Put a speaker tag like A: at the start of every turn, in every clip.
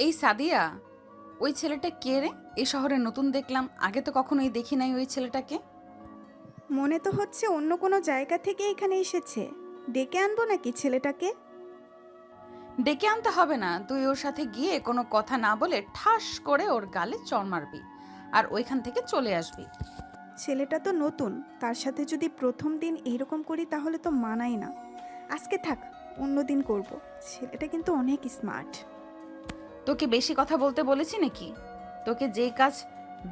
A: এই সাদিয়া, ওই ছেলেটা কে রে? এই শহরে নতুন দেখলাম, আগে তো কখনোই দেখি নাই ওই ছেলেটাকে।
B: মনে তো হচ্ছে অন্য কোনো জায়গা থেকে এখানে এসেছে। ডেকে আনবো নাকি ছেলেটাকে?
A: ডেকে আনতে হবে না, তুই ওর সাথে গিয়ে কোনো কথা না বলে ঠাস করে ওর গালে চড় মারবি আর ওইখান থেকে চলে আসবি।
B: ছেলেটা তো নতুন, তার সাথে যদি প্রথম দিন এইরকম করি তাহলে তো মানাই না। আজকে থাক, অন্য দিন করব। ছেলেটা কিন্তু অনেক স্মার্ট।
A: তোকে বেশি কথা বলতে বলেছি নাকি? তোকে যেই কাজ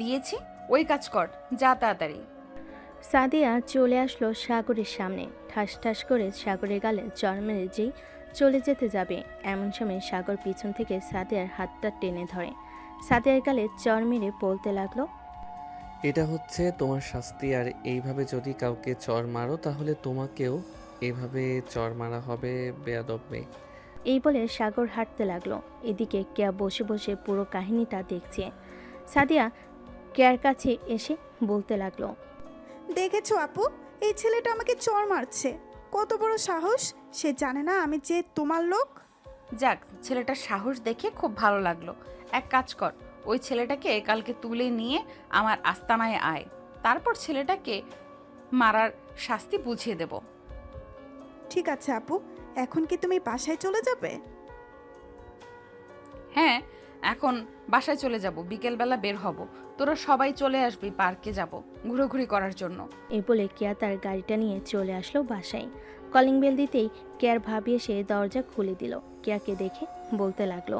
A: দিয়েছি ওই কাজ কর, যা তাড়াতাড়ি।
C: সাদিয়া চলে আসলো সাগরের সামনে, ঠাস ঠাস করে সাগরের গালে চড় মেরে যেই চলে যেতে যাবে, এমন সময় সাগর পিছন থেকে সাদিয়ার হাতটা টেনে ধরে। সাদিয়ার গালে চড় মেরে বলতে লাগলো,
D: এটা হচ্ছে তোমার শাস্তি, আর এইভাবে যদি কাউকে চড় মারো তাহলে তোমাকেও এভাবে চড় মারা হবে, বেয়াদব মেয়ে।
C: এই বলে সাগর হাঁটতে লাগলো। এদিকে কেয়া বসে বসে পুরো কাহিনীটা দেখছে। সাদিয়া কেয়ার কাছে এসে বলতে লাগলো,
B: দেখেছো আপু, এই ছেলেটা আমাকে চড় মারছে। কত বড় সাহস! সে জানে না আমি যে তোমার লোক।
A: যাক, ছেলেটার সাহস দেখে খুব ভালো লাগলো। এক কাজ কর, ওই ছেলেটাকে কালকে তুলে নিয়ে আমার আস্তানায় আয়, তারপর ছেলেটাকে মারার শাস্তি বুঝিয়ে দেব।
B: ঠিক আছে আপু, এখন কি তুমি বাসায় চলে যাবে?
A: হ্যাঁ, এখন বাসায় চলে যাব, বিকেলবেলা বের হব। তোরা সবাই চলে আসবি, পার্কে যাব ঘোরাঘুরি করার জন্য।
C: এই বলে কেয়া তার গাড়িটা নিয়ে চলে আসলো বাসায়। কলিং বেল দিতেই কেয়ার ভাবি এসে দরজা খুলে দিল। কেয়াকে দেখে বলতে লাগলো,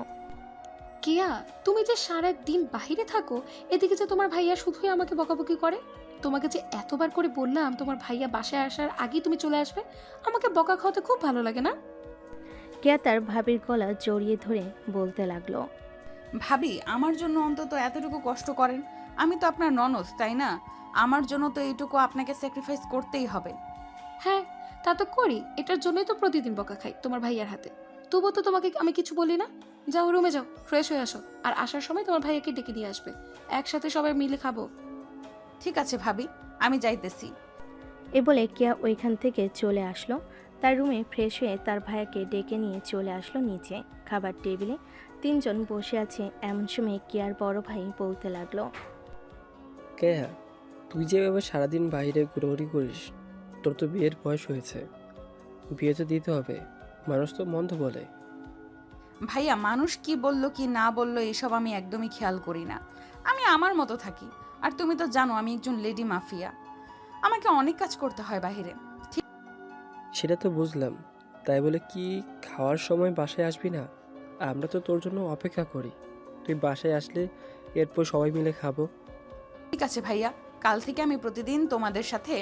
E: কেয়া, তুমি যে সারা দিন বাহিরে থাকো, এদিকে যে তোমার ভাইয়া শুধুই আমাকে বকাবকি করে। তোমাকে যে এতবার করে বললাম তোমার ভাইয়া বাসায় আসার আগেই তুমি চলে আসবে, আমাকে বকা খাওয়াতে খুব ভালো লাগে না?
C: কেয়া তার ভাবির গলা জড়িয়ে ধরে বলতে লাগলো,
A: ভাবি, আমার জন্য অন্তত এতটুকু কষ্ট করেন। আমি তো আপনার ননদ, তাই না? আমার জন্য তো এইটুকু আপনাকে স্যাক্রিফাইস করতেই হবে।
E: হ্যাঁ, তা তো করি, এটার জন্যই তো প্রতিদিন বকা খাই তোমার ভাইয়ার হাতে। তবুও তো তোমাকে আমি কিছু বলি না। যাও রুমে যাও, ফ্রেশ হয়ে আসো, আর আসার সময় তোমার ভাইয়াকে ডেকে দিয়ে আসবে, একসাথে সবাই মিলে খাবো।
A: ঠিক আছে ভাবি, আমি যাইতেছি।
C: এ বলে কেয়া ওইখান থেকে চলে আসলো। তার রুমে ফ্রেশ হয়ে তার ভাইয়াকে ডেকে নিয়ে চলে আসলো নিচে। খাবার টেবিলে তিনজন বসে আছে, এমন সময় কেয়ার বড় ভাই বলতে লাগলো,
F: কেয়া, তুই যেভাবে সারাদিন বাইরে ঘোরাঘুরি করিস, তোর তো বিয়ের বয়স হয়েছে। বিয়ে তো দিতে হবে, মানুষ তো মন্দ বলে।
A: ভাইয়া, মানুষ কি বললো কি না বললো এসব আমি একদমই খেয়াল করি না। আমি আমার মতো থাকি। আর তুমি তো জানো আমি একজন লেডি মাফিয়া, আমাকে অনেক কাজ করতে হয় বাইরে।
F: সেটা তো বুঝলাম, তাই বলে কি খাওয়ার সময় বাসায় আসবি না? আমরা তো তোর জন্য অপেক্ষা করি। তুই বাসায় আসলে এরপর সবাই মিলে খাবো।
A: ঠিক আছে ভাইয়া, কাল থেকে আমি প্রতিদিন তোমাদের সাথে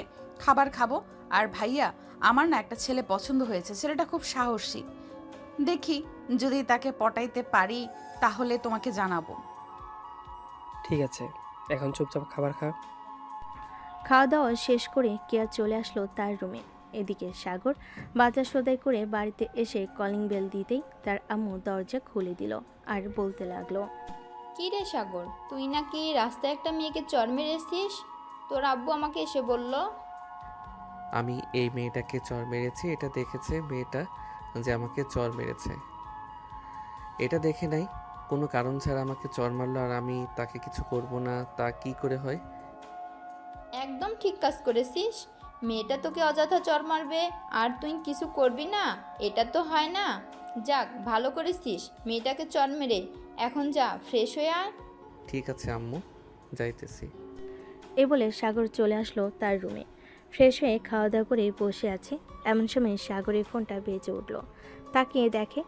A: খাবার খাবো। আর ভাইয়া, আমার না একটা ছেলে পছন্দ হয়েছে, ছেলেটা খুব সাহসী। দেখি যদি তাকে পটাইতে পারি তাহলে তোমাকে জানাবো।
F: ঠিক আছে, এখন চুপচাপ খাবার খা।
C: খাওয়া দাওয়া শেষ করে কেয়া চলে আসলো তার রুমে। এদিকে সাগর বাজার সদাই করে বাড়িতে এসে কলিং বেল দিতেই তার আম্মু দরজা খুলে দিল আর বলতে লাগলো,
G: কী রে সাগর, তুই নাকি রাস্তায় একটা মেয়েকে চড় মেরেছিস? তোর আব্বু আমাকে এসে বলল।
D: আমি এই মেয়েটাকে চড় মেরেছি, এটা দেখেছে মেয়েটা যে আমাকে চড় মেরেছে। এটা দেখে নাই, কোনো কারণ ছাড়া আমাকে চড় মারলো আর আমি তাকে কিছু করব না, তা কি করে হয়?
G: একদম ঠিক কাজ করেছিস। মেয়েটা তোকে অযথা চড় মারবে আর তুই কিছু করবি না, এটা তো হয় না। যাক, ভালো করেছিস মেয়েটাকে চড় মেরে। এখন যা, ফ্রেশ হয়ে আয়।
D: ঠিক আছে আম্মু, যাইতেছি।
C: এ বলে সাগর চলে আসলো তার রুমে। ফ্রেশ হয়ে খাওয়া দাওয়া করে বসে আছে, এমন সময় সাগরের ফোনটা বেজে উঠল। তাকিয়ে দেখে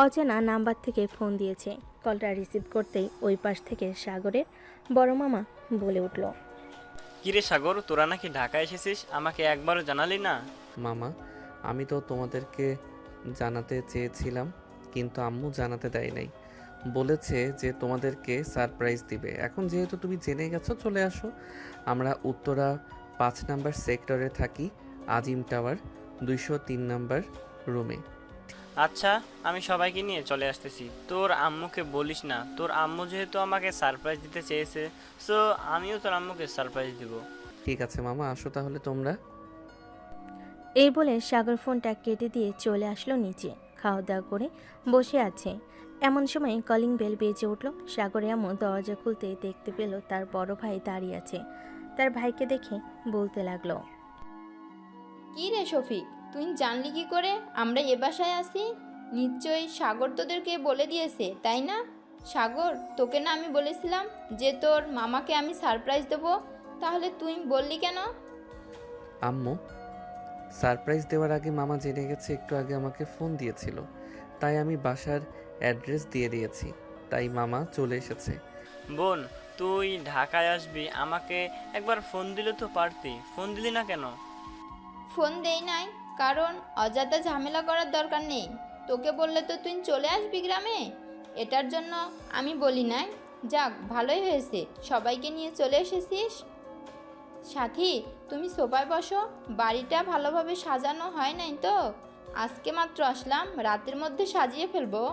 C: অচেনা নাম্বার থেকে ফোন দিয়েছে। কলটা রিসিভ করতেই ওই পাশ থেকে সাগরের বড় মামা বলে উঠল,
H: কিরে সাগর, তোরা নাকি ঢাকা এসেছিস, আমাকে একবারও জানালি না?
D: মামা, আমি তো তোমাদেরকে জানাতে চেয়েছিলাম, কিন্তু আম্মু জানাতে দেয় নাই। বলেছে যে তোমাদেরকে সারপ্রাইজ দিবে। এখন যেহেতু তুমি জেনে গেছো, চলে আসো। আমরা উত্তরা 5 নাম্বার সেক্টরে থাকি, আজিম টাওয়ার 203 নাম্বার রুমে।
H: আচ্ছা, আমি সবাইকে নিয়ে চলে আসতেছি। তোর আম্মুকে বলিস না, তোর আম্মু যেহেতু আমাকে সারপ্রাইজ দিতে চেয়েছে, সো আমিও তোর আম্মুকে সারপ্রাইজ দিব।
D: ঠিক আছে মামা, আসো তাহলে তোমরা।
C: এই বলে সাগর ফোনটা কেটে দিয়ে চলে আসলো নিচে। খাওয়া দাওয়া করে বসে আছে। এমন সময় কলিং বেল বেজে উঠল। সাগরে এমন দরজা খুলতে দেখতে পেল তার বড় ভাই দাঁড়িয়ে আছে। তার ভাইকে দেখে বলতে লাগলো,
G: কি রে শফিক, তুই জানলি কি করে আমরা এ বাসায় আছি? নিশ্চয়ই সাগর তোদেরকে বলে দিয়েছে, তাই না? সাগর, তোকে না আমি বলেছিলাম যে তোর মামাকে আমি সারপ্রাইজ দেবো, তাহলে তুই বললি কেন?
D: আম্মু, সারপ্রাইজ দেওয়ার আগে মামা জেনে গেছে, একটু আগে আমাকে ফোন দিয়েছিল, তাই আমি বাসার অ্যাড্রেস দিয়ে দিয়েছি, তাই মামা চলে এসেছে।
H: বোন, তুই ঢাকায় আসবি, আমাকে একবার ফোন দিলে তো পারতি, ফোন দিলি না কেন?
G: ফোন দেই নাই কারণ অযথা ঝামেলা করার দরকার নেই। তোকে বললে তো তুই চলে আসবি গ্রামে, এটার জন্য আমি বলি নাই। যাক, ভালোই হয়েছে সবাইকে নিয়ে চলে এসেছিস। সাথী, তুমি সোফায় বসো, বাড়িটা ভালোভাবে সাজানো হয় নাই তো, আজকে মাত্র আসলাম, রাতের মধ্যে সাজিয়ে ফেলবো।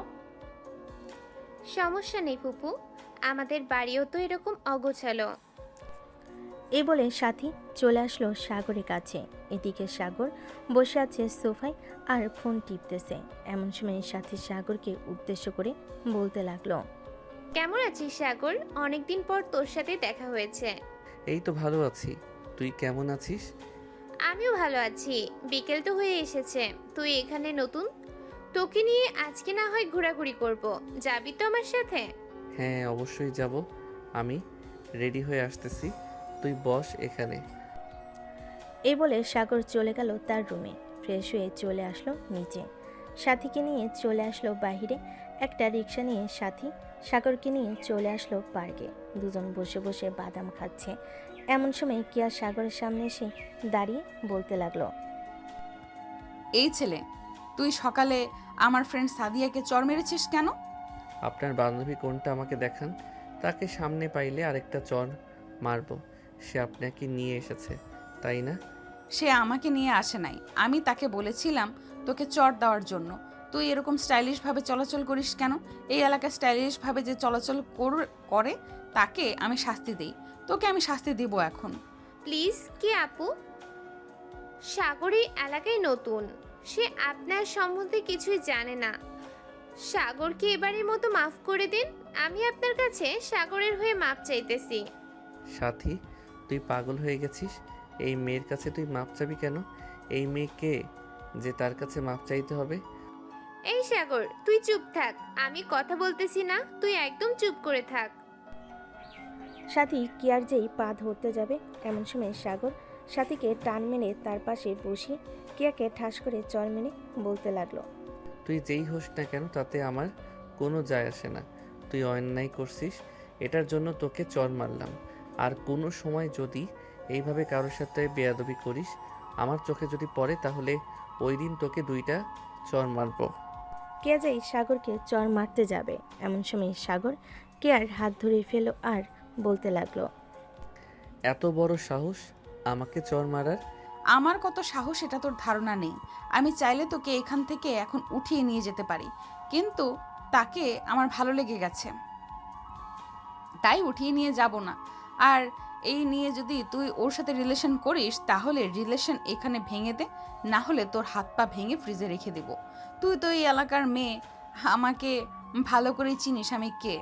I: সমস্যা নেই ফুপু, আমাদের বাড়িও তো এরকম অগোছালো।
C: এই বলে সাথী চলে আসলো সাগরের কাছে। এদিকে সাগর বসে আছে সোফায় আর ফোন টিপতেছে। এমন সময় সাথী সাগরকে উদ্দেশ্য করে বলতে লাগলো,
I: কেমন আছিস সাগর? অনেকদিন পর তোর সাথে দেখা হয়েছে।
D: এই তো ভালো আছি, তুই কেমন আছিস?
I: আমিও ভালো আছি। বিকেল তো হয়ে এসেছে, তুই এখানে নতুন, তোকে নিয়ে আজকে না হয় ঘোরাঘুরি করব, যাবি তো আমার সাথে?
D: হ্যাঁ, অবশ্যই যাব, আমি রেডি হয়ে আসতেছি, তুই বস এখানে।
C: এই বলে সাগর চলে গেল তার রুমে। ফ্রেশ হয়ে চলে আসলো নিচে। সাথীকে নিয়ে চলে আসলো বাইরে। একটা রিক্সা নিয়ে সাথী সাগরকে নিয়ে চলে আসলো পার্কে। দুজন বসে বসে বাদাম খাচ্ছে। এমন সময় কিয়া সাগরের সামনে এসে দাঁড়িয়ে বলতে লাগলো,
A: এই ছেলে, তুই সকালে আমার ফ্রেন্ড সাদিয়াকে চর মেরেছিস কেন?
D: আপনার বান্ধবী কোনটা আমাকে দেখান, তাকে সামনে পাইলে আরেকটা চর মারবো। সে আপনাকে নিয়ে এসেছে, তাই না?
A: সে আমাকে নিয়ে আসে নাই, আমি তাকে বলেছিলাম তোকে চর দেওয়ার জন্য। তুই এরকম স্টাইলিশভাবে চলাচল করিস কেন? এই এলাকায় স্টাইলিশভাবে যে চলাচল করে তাকে আমি শাস্তি দিই, তোকে আমি শাস্তি দিব এখন।
I: প্লিজ কি আপু, সাগর এই এলাকায় নতুন, সে আপনার সম্বন্ধে কিছুই জানে না। সাগরকে এবারের মতো মাফ করে দিন, আমি আপনার কাছে সাগরের হয়ে মাপ চাইতেছি।
D: সাথী, তুই পাগল হয়ে গেছিস? এই মেয়ের কাছে তুই মাপ চাবি কেন? এই মেয়ে কে যে তার কাছে মাপ চাইতে হবে?
I: এই সাগর, তুই চুপ থাক, আমি কথা বলতেছি না, তুই একদম চুপ করে থাক।
C: সাথী কিয়ার যেই পা ধরতে যাবে, এমন সময় সাগর সাথীকে টান মেরে তার পাশে বসিয়ে কিয়াকে ঠাস করে চর মেরে বলতে লাগলো,
D: তুই যেই হোস না কেন তাতে আমার কোনো যায় আসে না। তুই অন্যায় করছিস, এটার জন্য তোকে চর মারলাম। আর কোনো সময় যদি এইভাবে কারোর সাথে বেয়াদবি করিস, আমার চোখে যদি পড়ে, তাহলে ওই দিন তোকে 2টা চর মারবো।
C: কেয়া যেই সাগরকে চর মারতে যাবে, এমন সময় সাগর কেয়ার হাত ধরে ফেল আর বলতে লাগলো,
D: এত বড় সাহস আমাকে চর মারার?
A: আমার কত সাহস এটা তোর ধারণা নেই। আমি চাইলে তোকে এখান থেকে এখন উঠিয়ে নিয়ে যেতে পারি, কিন্তু তাকে আমার ভালো লেগে গেছে, তাই উঠিয়ে নিয়ে যাব না। আর এই নিয়ে যদি তুই ওর সাথে রিলেশন করিস, তাহলে রিলেশন এখানে ভেঙে দে, না হলে তোর হাত পা ভেঙে ফ্রিজে রেখে দেব। তুই তো এই এলাকার মেয়ে, আমাকে ভালো করেই চিনিস আমি কে।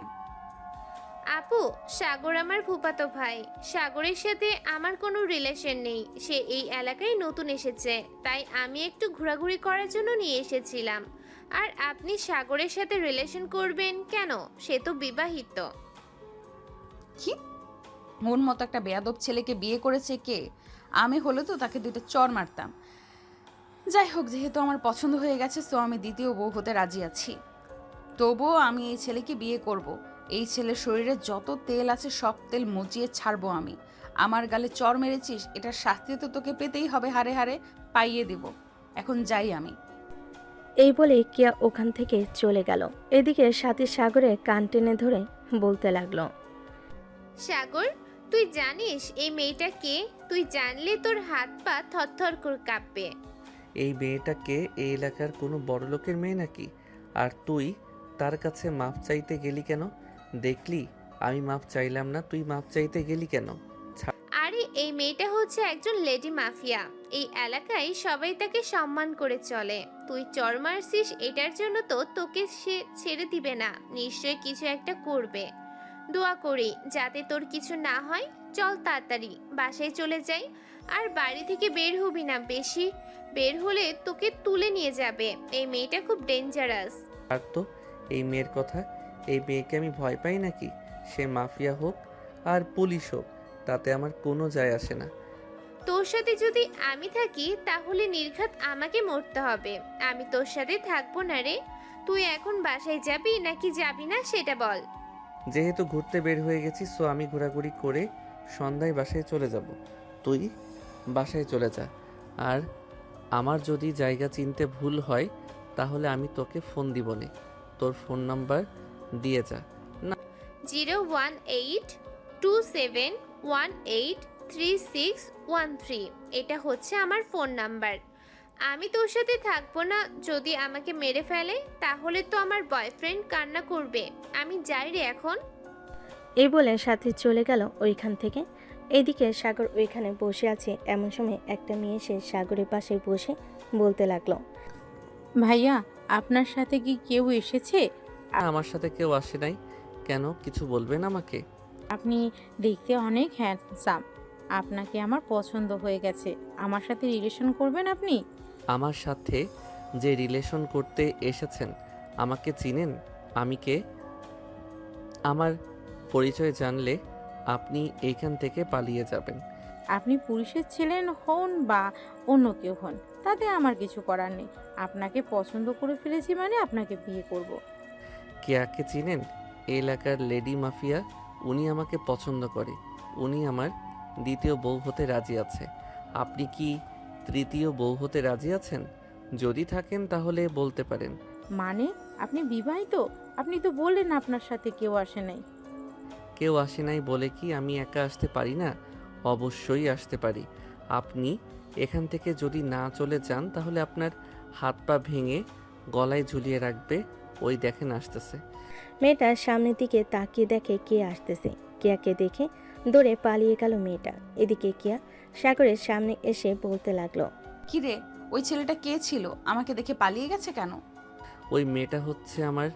I: আপু, সাগর আমার ফুফাতো ভাই, সাগরের সাথে আমার কোনো রিলেশন নেই, সে এই এলাকায় নতুন এসেছে, তাই আমি একটু ঘোরাঘুরি করার জন্য নিয়ে এসেছিলাম। আর আপনি সাগরের সাথে রিলেশন করবেন কেন? সে তো বিবাহিত।
A: কি, ওর মতো একটা বেয়াদব ছেলেকে বিয়ে করেছে কে? আমি হলে তো তাকে 2টা চর মারতাম। যাই হোক, যেহেতু আমার পছন্দ হয়ে গেছে, সো আমি দ্বিতীয় বউ হতে রাজি আছি। তবুও আমি এই ছেলেকে বিয়ে করব। এই ছেলের শরীরে যত তেল আছে সব তেল মুচিয়ে ছাড়বো আমি। আমার গালে চর মেরেছিস, এটার শাস্তি তো তোকে পেতেই হবে, হারে হারে পাইয়ে দিব। এখন যাই আমি।
C: এই বলে কিয়া ওখান থেকে চলে গেল। এদিকে সাথী সাগরে কান টেনে ধরে বলতে লাগলো,
I: সাগর, তুই জানিস এই মেয়েটা কে? তুই জানলে তোর হাত পা থরথর করে কাঁপবে।
D: এই মেয়েটাকে এই এলাকার কোনো বড় লোকের মেয়ে নাকি? আর তুই তার কাছে মাপ চাইতে গেলি কেন? দেখলি আমি মাপ চাইলাম না, তুই মাপ চাইতে গেলি কেন?
I: আরে এই মেয়েটা হচ্ছে হচ্ছে একজন লেডি মাফিয়া। এই এলাকায় সবাই তাকে সম্মান করে চলে। তুই চর মারছিস, এটার জন্য তো তোকে সে ছেড়ে দিবে না, নিশ্চয়ই কিছু একটা করবে। দোয়া করি যাতে তোর কিছু না হয়। চল তাড়াতাড়ি বাসায় চলে যাই, আর বাড়ি থেকে বের হবি না, বেশি বের হলে তোকে তুলে নিয়ে যাবে। এই মেয়েটা খুব ডেঞ্জারাস।
D: আর তো এই মেয়ের কথা, এই মেয়েকে আমি ভয় পাই নাকি? সে মাফিয়া হোক আর পুলিশ হোক, তাতে আমার কোনো যায় আসে না।
I: তোর সাথে যদি আমি থাকি তাহলে নির্ঘাত আমাকে মরতে হবে। আমি তোর সাথে থাকবো না রে। তুই এখন বাসায় যাবি নাকি যাবি না সেটা বল।
D: যেহেতু ঘুরতে বের হয়ে গেছি, সো আমি ঘোরাঘুরি করে সন্ধ্যায় বাসায় চলে যাব। তুই বাসায় চলে যা, আর আমার যদি জায়গা চিনতে ভুল হয় তাহলে আমি তোকে ফোন দিব নে। তোর ফোন নাম্বার দিয়ে যা।
I: 01827183613। এটা হচ্ছে আমার ফোন নাম্বার। আমি তোর সাথে থাকবো না, যদি আমাকে মেরে ফেলে তাহলে তো আমার বয়ফ্রেন্ড কান্না করবে। আমি যাই রে এখন।
C: এই বলে সাথে চলে গেল ওইখান থেকে। এদিকে সাগর ওইখানে বসে আছে। এমন সময় একটা মেয়ে এসে সাগরের পাশে বসে বলতে লাগলো,
J: ভাইয়া, আপনার সাথে কি কেউ এসেছে?
D: আমার সাথে কেউ আসে নাই। কেন, কিছু বলবেন আমাকে?
J: আপনি দেখতে অনেক হ্যান্ডসাম, আপনাকে আমার পছন্দ হয়ে গেছে। আমার সাথে রিলেশন করবেন আপনি?
D: আমার সাথে যে রিলেশন করতে এসেছেন, আমাকে চিনেন? আমি কে? আমার পরিচয় জানলে আপনি এইখান থেকে পালিয়ে যাবেন।
J: আপনি পুলিশের ছিলেন হন বা অন্য কেউ হন, তাতে আমার কিছু করার নেই। আপনাকে পছন্দ করে ফেলেছি মানে আপনাকে বিয়ে করব।
D: কেয়াকে চিনেন? এই এলাকার লেডি মাফিয়া। উনি আমাকে পছন্দ করে। উনি আমার দ্বিতীয় বউ হতে রাজি আছে। আপনি কি তৃতীয় বউ হতে রাজি আছেন? যদি থাকেন তাহলে বলতে পারেন।
J: মানে আপনি বিবাহিত? আপনি তো বললেন আপনার সাথে কেউ আসে নাই।
D: কেউ আসে নাই বলে কি আমি একা আসতে পারি না? অবশ্যই আসতে পারি। আপনি এখান থেকে যদি না চলে যান তাহলে আপনার হাত পা ভেঙে গলায় ঝুলিয়ে রাখবে। ওই দেখেন আসতেছে।
C: মেয়েটা সামনের দিকে তাকিয়ে দেখে কে আসতেছে। কেয়াকে দেখে দৌড়ে পালিয়ে গেল মেয়েটা। এদিকে কেয়া সাগরের সামনে এসে বলতে লাগলো,
A: কি রে, ওই ছেলেটা কে ছিল? আমাকে দেখে পালিয়ে গেছে কেন?
D: ওই মেয়েটা হচ্ছে আমার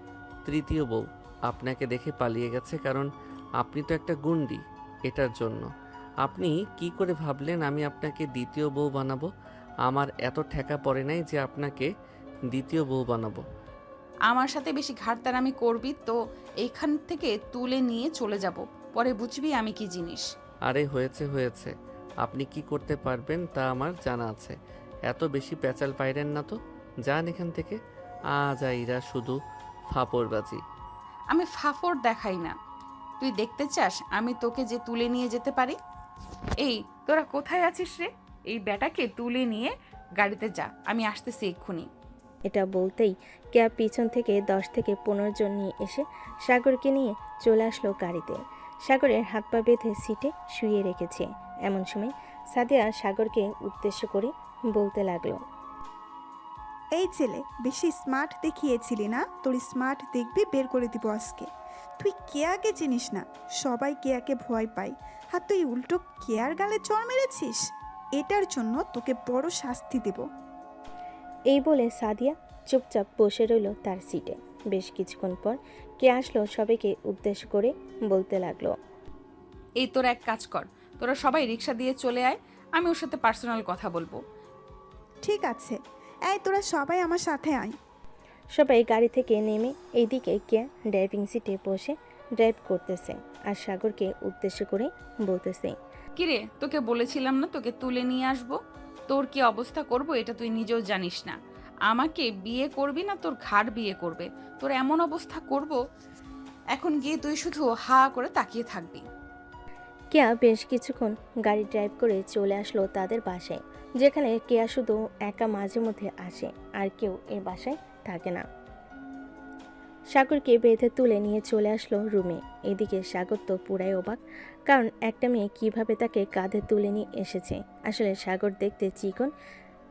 D: তৃতীয় বউ। আপনাকে দেখে পালিয়ে গেছে কারণ আপনি তো একটা গুন্ডি। এটার জন্য। আপনি কি করে ভাবলেন আমি আপনাকে দ্বিতীয় বউ বানাবো? আমার এত ঠেকা পড়ে নাই যে আপনাকে দ্বিতীয় বউ বানাবো।
A: আমার সাথে বেশি ঘাটতারামি করবি তো এইখান থেকে তুলে নিয়ে চলে যাব, পরে বুঝবি আমি কি জিনিস।
D: আরে হয়েছে হয়েছে, আপনি কি করতে পারবেন তা আমার জানা আছে। এত বেশি প্যাচাল পাইরেন না তো। যান এখান থেকে। আইরা শুধু ফাপড়বাজি।
A: আমি ফাফড় দেখাই না। তুই দেখতে চাস আমি তোকে যে তুলে নিয়ে যেতে পারি? এই তোরা কোথায় আছিস রে? এই ব্যাটাকে তুলে নিয়ে গাড়িতে যা, আমি আসতেছি এক্ষুনি।
C: এটা বলতেই কেয়া পিছন থেকে 10 থেকে 15 জন নিয়ে এসে সাগরকে নিয়ে চলে আসলো গাড়িতে। সাগরের হাত পা বেঁধে সিটে শুয়ে রেখেছে। এমন সময় সাদিয়া সাগরকে উদ্দেশ্য করে বলতে লাগলো,
B: এই ছেলে, বেশি স্মার্ট দেখিয়েছিলি না? তোর স্মার্ট দেখবি বের করে দিব আজকে। তুই কেয়াকে চিনিস না, সবাই কেয়াকে ভয় পায়, আর তুই উল্টো কেয়ার গালে চড় মেরেছিস। এটার জন্য তোকে বড় শাস্তি দেব।
C: এই বলে সাদিয়া চুপচাপ বসে রইল তার সিটে। বেশ কিছুক্ষণ পর কে আসলো সবাইকে উদ্দেশ্য করে বলতে লাগলো,
A: এই তোরা এক কাজ কর, তোরা সবাই রিক্সা দিয়ে চলে আয়, আমি ওর সাথে পার্সোনাল কথা বলবো।
B: ঠিক আছে, এই তোরা সবাই আমার সাথে আয়।
C: সবাই গাড়ি থেকে নেমে এইদিকে কে ড্রাইভিং সিটে বসে ড্রাইভ করতেছে আর সাগরকে উদ্দেশ্য করে বলতেছে,
A: কিরে, তোকে বলেছিলাম না তোকে তুলে নিয়ে আসবো? তোর কি অবস্থা করব এটা তুই নিজেও জানিস না। আমাকে বিয়ে করবি না তোর ঘাড় বিয়ে করবে। তোর এমন অবস্থা করব, এখন গিয়ে তুই শুধু হা করে তাকিয়ে থাকবি।
C: কেয়া বেশ কিছুক্ষণ গাড়ি ড্রাইভ করে চলে আসলো তাদের বাসায়, যেখানে কেয়া শুধু একা মাঝে মধ্যে আসে, আর কেউ এই বাসায় থাকে না। সাগরকে বেঁধে তুলে নিয়ে চলে আসলো রুমে। এদিকে সাগর তো পুরাই অবাক, কারণ একটা মেয়ে কিভাবে তাকে কাঁধে তুলে নিয়ে এসেছে। আসলে সাগর দেখতে চিকন,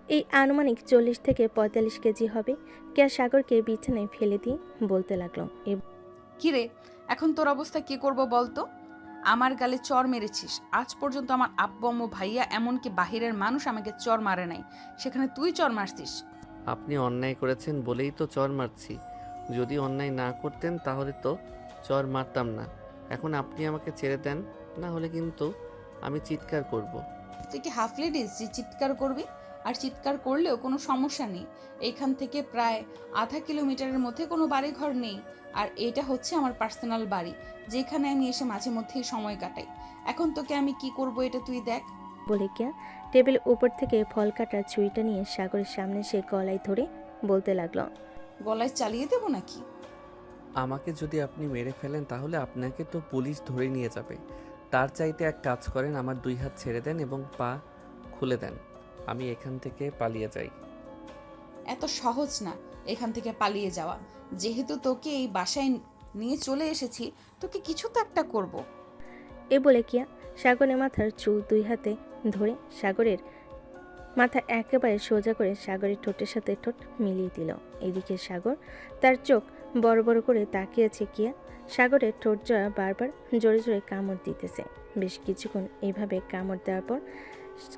C: এই আনুমানিক 40 থেকে 45 কেজি হবে। কেয়া সাগরকে বিছানায় ফেলে দিয়ে বলতে লাগলো,
A: কিরে, এখন তোর অবস্থা কি করব বলতো? আমার গালে চর মেরেছিস। আজ পর্যন্ত আমার আব্বু আম্মু ভাইয়া এমনকি বাহিরের মানুষ আমাকে চর মারে নাই, সেখানে তুই চর মারছিস।
D: আপনি অন্যায় করেছেন বলেই তো চর মারছি। যদি অন্যায় না করতেন তাহলে তো চর মারতাম না। এখন আপনি আমাকে ছেড়ে দেন, না হলে কিন্তু আমি চিৎকার করব।
A: তুই কি হাফ লেডিস যে চিৎকার করবি? আর চিৎকার করলেও কোনো সমস্যা নেই। এইখান থেকে প্রায় আধা কিলোমিটারের মধ্যে কোনো বাড়ি ঘর নেই, আর এটা হচ্ছে আমার পার্সোনাল বাড়ি, যেখানে আমি এসে মাঝে মধ্যেই সময় কাটাই। এখন তোকে আমি কি করব এটা তুই দেখ।
C: বলে কেয়া টেবিলের উপর থেকে ফল কাটার ছুরিটা নিয়ে সাগরের সামনে সে গলায় ধরে বলতে লাগলো।
A: গলায় চালিয়ে দেবো নাকি?
D: আমাকে যদি আপনি মেরে ফেলেন তাহলে আপনাকে তো পুলিশ ধরে নিয়ে যাবে। তার চাইতে এক কাজ করেন, আমার 2 হাত ছেড়ে দেন এবং পা খুলে দেন, আমি এখান থেকে পালিয়ে যাই।
A: এত সহজ না এখান থেকে পালিয়ে যাওয়া। যেহেতু তোকে এই বাসায় নিয়ে চলে এসেছি, তোকে কিছু তো একটা করব।
C: এ বলে কিয়া সাগরের মাথার চুল 2 হাতে ধরে সাগরের মাথা একেবারে সোজা করে সাগরের ঠোঁটের সাথে ঠোঁট মিলিয়ে দিল। এদিকে সাগর তার চোখ বড় বড় করে তাকিয়েছে কিয়া। সাগরের ঠোঁট জোড়া বারবার জোরে জোরে কামড় দিতেছে। বেশ কিছুক্ষণ এইভাবে কামড় দেওয়ার পর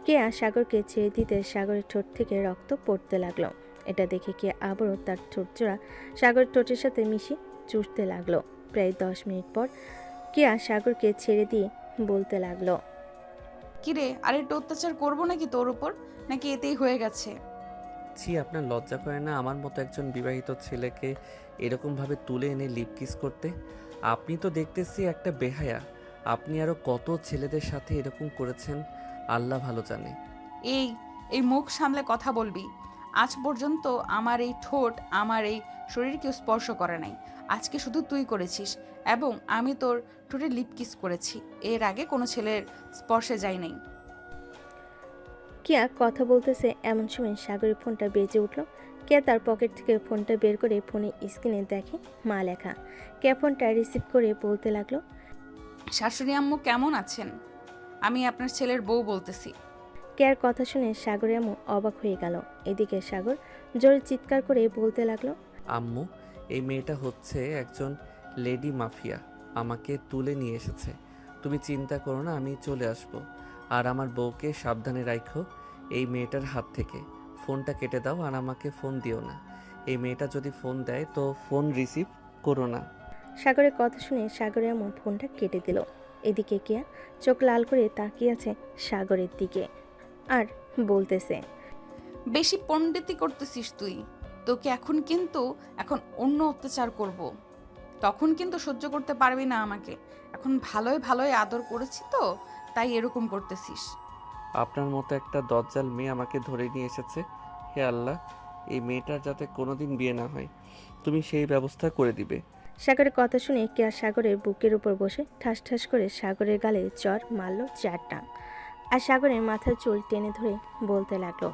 C: কিয়া সাগরকে ছেড়ে দিতে সাগরের ঠোঁট থেকে রক্ত পড়তে লাগলো। এটা দেখে কিয়া আবারও তার ঠোঁট জোড়া সাগরের ঠোঁটের সাথে মিশিয়ে চুষতে লাগলো। প্রায় 10 মিনিট পর কিয়া সাগরকে ছেড়ে দিয়ে বলতে লাগলো।
A: কিরে, আর একটু অত্যাচার করবো নাকি তোর উপর, নাকি এতেই হয়ে গেছে?
D: ছি, আপনার লজ্জা করে না আমার মতো একজন বিবাহিত ছেলেকে এরকমভাবে তুলে এনে লিপ কিস করতে? আপনি তো দেখতেছি একটা বেহায়া। আপনি আরও কত ছেলেদের সাথে এরকম করেছেন আল্লাহ ভালো জানে।
A: এই এই মুখ সামলে কথা বলবি। আজ পর্যন্ত আমার এই ঠোঁট আমার এই শরীর কেউ স্পর্শ করে নাই। আজকে শুধু তুই করেছিস, এবং আমি তোর ঠোঁটে লিপ কিস করেছি। এর আগে কোনো ছেলের স্পর্শে যাই নাই।
C: কিয়া কথা বলতেছে এমন সময় সাগরের ফোনটা বেজে উঠল। কিয়া তার পকেট থেকে ফোনটা বের করে ফোনে স্ক্রিনে দেখে মা লেখা। কিয়া ফোনটা রিসিভ করে বলতে লাগলো।
A: শাশুড়ি আম্মু কেমন আছেন? আমি আপনার ছেলের বউ বলতেছি।
C: কেয়ার কথা শুনে সাগরের আম্মু অবাক হয়ে গেল। এদিকে সাগর জোরে চিৎকার করে বলতে লাগলো।
D: আম্মু, এই মেয়েটা হচ্ছে একজন লেডি মাফিয়া, আমাকে তুলে নিয়ে এসেছে। তুমি চিন্তা করো না, আমি চলে আসব। আর আমার বউকে সাবধানে রাখো এই মেয়েটার হাত থেকে। ফোনটা কেটে দাও আর আমাকে ফোন দিও না। এই মেয়েটা যদি ফোন দেয় তো ফোন রিসিভ করো না।
C: সাগরের কথা শুনে সাগরের আম্মু ফোনটা কেটে দিল। এদিকে কিয়া চোখ লাল করে তাকিয়ে আছে সাগরের দিকে আর বলতেছে।
A: বেশি পণ্ডিতি করতেছিস তুই। তোকে এখন অন্য অত্যাচার করব। তখন কিন্তু সহ্য করতে পারবি না আমাকে। এখন ভালোই ভালোই আদর করেছি তো, তাই এরকম করতেছিস।
D: আপনার মতো একটা দজ্জাল মেয়ে আমাকে ধরে নিয়ে এসেছে। হে আল্লাহ, এই মেয়েটার যাতে কোনোদিন বিয়ে না হয়, তুমি সেই ব্যবস্থা করে দিবে।
C: সাগরের কথা শুনে কেয়া সাগরের বুকের উপর বসে ঠাস ঠাস করে সাগরের গালে চর মারল 4টা। আর সাগরের মাথার চুল টেনে ধরে বলতে লাগলো।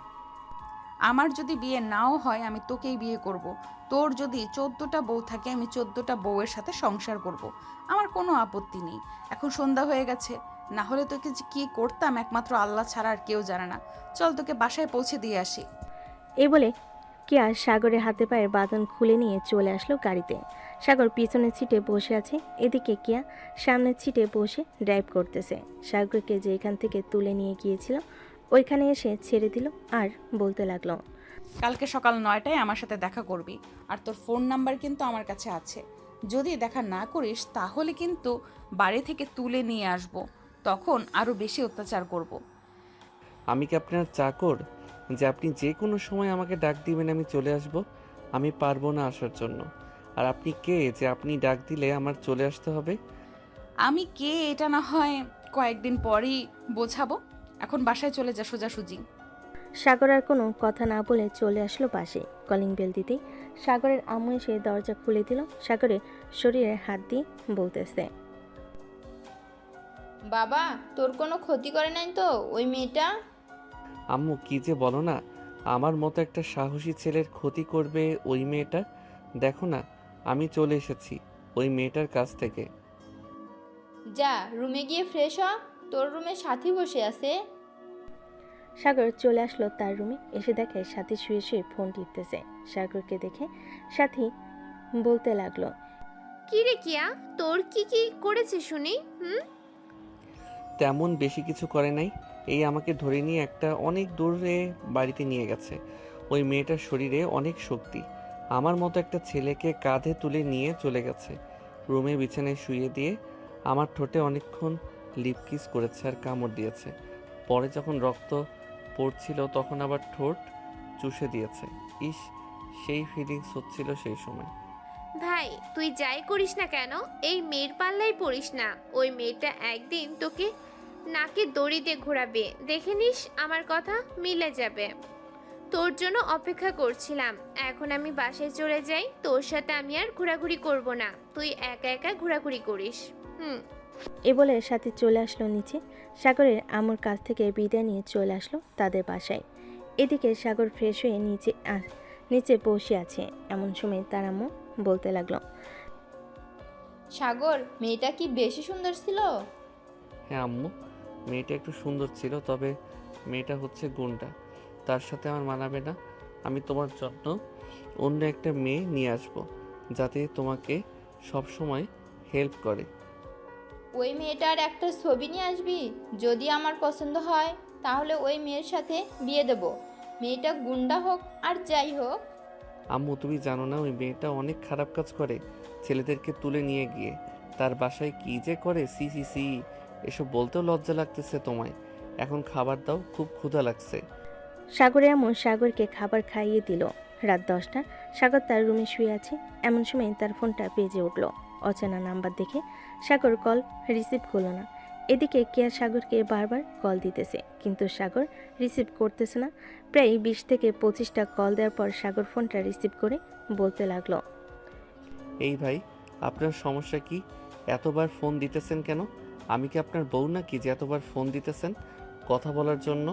A: আমার যদি বিয়ে নাও হয় আমি তোকেই বিয়ে করব। তোর যদি 14টা বউ থাকে আমি 14টা বউয়ের সাথে সংসার করব। আমার কোনো আপত্তি নেই। এখন সন্ধ্যা হয়ে গেছে, না হলে তোকে যে কী করতাম একমাত্র আল্লাহ ছাড়া আর কেউ জানে না। চল তোকে বাসায় পৌঁছে দিয়ে আসি।
C: এই বলে কেয়া সাগরের হাতে পায়ের বাঁধন খুলে নিয়ে চলে আসলো গাড়িতে। সাগর পিছনের সিটে বসে আছে। এদিকে কেয়া সামনের সিটে বসে ড্রাইভ করতেছে। সাগরকে যেখান থেকে তুলে নিয়ে গিয়েছিল ওইখানে এসে ছেড়ে দিল আর বলতে লাগলো।
A: কালকে সকাল 9টায় আমার সাথে দেখা করবি, আর তোর ফোন নাম্বার কিন্তু আমার কাছে আছে। যদি দেখা না করিস তাহলে কিন্তু বাড়ি থেকে তুলে নিয়ে আসব, তখন আরও বেশি অত্যাচার করব।
D: আমি কি আপনার চাকর যে আপনি যে কোনো সময় আমাকে ডাক দিবেন আমি চলে আসব? আমি পারবো না আসার জন্য। আর আপনি কে যে আপনি ডাক দিলে আমার চলে আসতে হবে?
A: আমি কে এটা না হয় কয়েকদিন পরই বোঝাবো। এখন বাসায় চলে যা সোজাসুজি।
C: সাগর আর কোনো কথা না বলে চলে আসলো পাশে। কলিং বেল দিতেই সাগরের আম্মু এসে দরজা খুলে দিল। সাগরের শরীরে হাত দিয়ে বলতেছে।
G: বাবা, তোর কোনো ক্ষতি করে নাই তো ওই মেয়েটা?
D: আম্মু, কি যে বলো না, আমার মতো একটা সাহসী ছেলের ক্ষতি করবে ওই মেয়েটা? দেখো না, আমি চলে এসেছি ওই মেয়েটার কাছ থেকে।
G: যা রুমে গিয়ে ফ্রেশ হ, তোর রুমে সাথী বসে আছে।
C: সাগর চলে আসলো তার রুমে। এসে দেখে সাথী শুয়ে শুয়ে ফোন টিপতেছে। সাগরকে দেখে সাথী বলতে লাগলো।
I: কি রে কিয়া, তোর কি কি করেছে শুনি?
D: তেমন বেশি কিছু করে নাই। এই আমাকে ধরে নিয়ে একটা অনেক দূরে বাড়িতে নিয়ে গেছে। ওই মেয়েটার শরীরে অনেক শক্তি। আমার মতো একটা ছেলেকে কাঁধে তুলে নিয়ে চলে গেছে। রুমে বিছানায় শুইয়ে দিয়ে আমার ঠোঁটে অনেকক্ষণ লিপ কিস করেছে আর কামড় দিয়েছে। পরে যখন রক্ত পড়ছিল তখন আবার ঠোঁট চুষে দিয়েছে। ইস, সেই ফিলিংস হচ্ছিল সেই সময়।
I: ভাই তুই যাই করিস না কেন এই মেয়ের পাল্লাই পড়িস না। ওই মেয়েটা একদিন তোকে নাকে দড়ি দিয়ে ঘোরাবে, দেখে নিস আমার কথা মিলে যাবে। তোর জন্য অপেক্ষা করছিলাম। এখন আমি বাসায় চলে যাই, তোর সাথে আমি আর ঘোরাঘুরি করব না, তুই একা একা ঘোরাঘুরি করিস।
C: এ বলে সাথে চলে আসলো নিচে। সাগরের আম্মুর কাছ থেকে বিদায় নিয়ে চলে আসলো তাদের বাসায়। এদিকে সাগর ফ্রেশ হয়ে নিচে বসে আছে। এমন সময় তার আম্মু বলতে লাগলো,
G: সাগর, মেয়েটা কি বেশি সুন্দর ছিল?
D: হ্যাঁ আম্মু, মেয়েটা একটু সুন্দর ছিল, তবে মেয়েটা হচ্ছে গুন্ডা। তার সাথে আমার মানাবে না। আমি তোমার জন্য অন্য একটা মেয়ে নিয়ে আসব, যাতে তোমাকে সব সময় হেল্প করে।
G: ওই মেয়েটার একটা ছবি নিয়ে আসবি। যদি আমার পছন্দ হয় তাহলে ওই মেয়ের সাথে বিয়ে দেব। মেয়েটা গুন্ডা হোক আর যাই হোক।
D: আম্মু, তুমি জানো না ওই মেয়েটা অনেক খারাপ কাজ করে। ছেলেদেরকে তুলে নিয়ে গিয়ে তার বাসায় কি যে করে, সি সি সি। এসব বলতেও লজ্জা লাগতেছে তোমায়। এখন খাবার দাও, খুব ক্ষুধা লাগছে।
C: সাগরের আম্মু সাগরকে খাবার খাইয়ে দিল। রাত 10টা। সাগর তার রুমে শুয়ে আছে। এমন সময় তার ফোনটা বেজে উঠল। অচেনা নাম্বার দেখে সাগর কল রিসিভ করলো না। এদিকে কেয়া সাগরকে বারবার কল দিতেছে, কিন্তু সাগর রিসিভ করতেছে না। প্রায় 20 থেকে 25টা কল দেওয়ার পর সাগর ফোনটা রিসিভ করে বলতে লাগলো,
D: এই ভাই, আপনার সমস্যা কি? এতবার ফোন দিতেছেন কেন? আমি কি আপনার বউ নাকি যে এতবার ফোন দিতেছেন কথা বলার জন্য?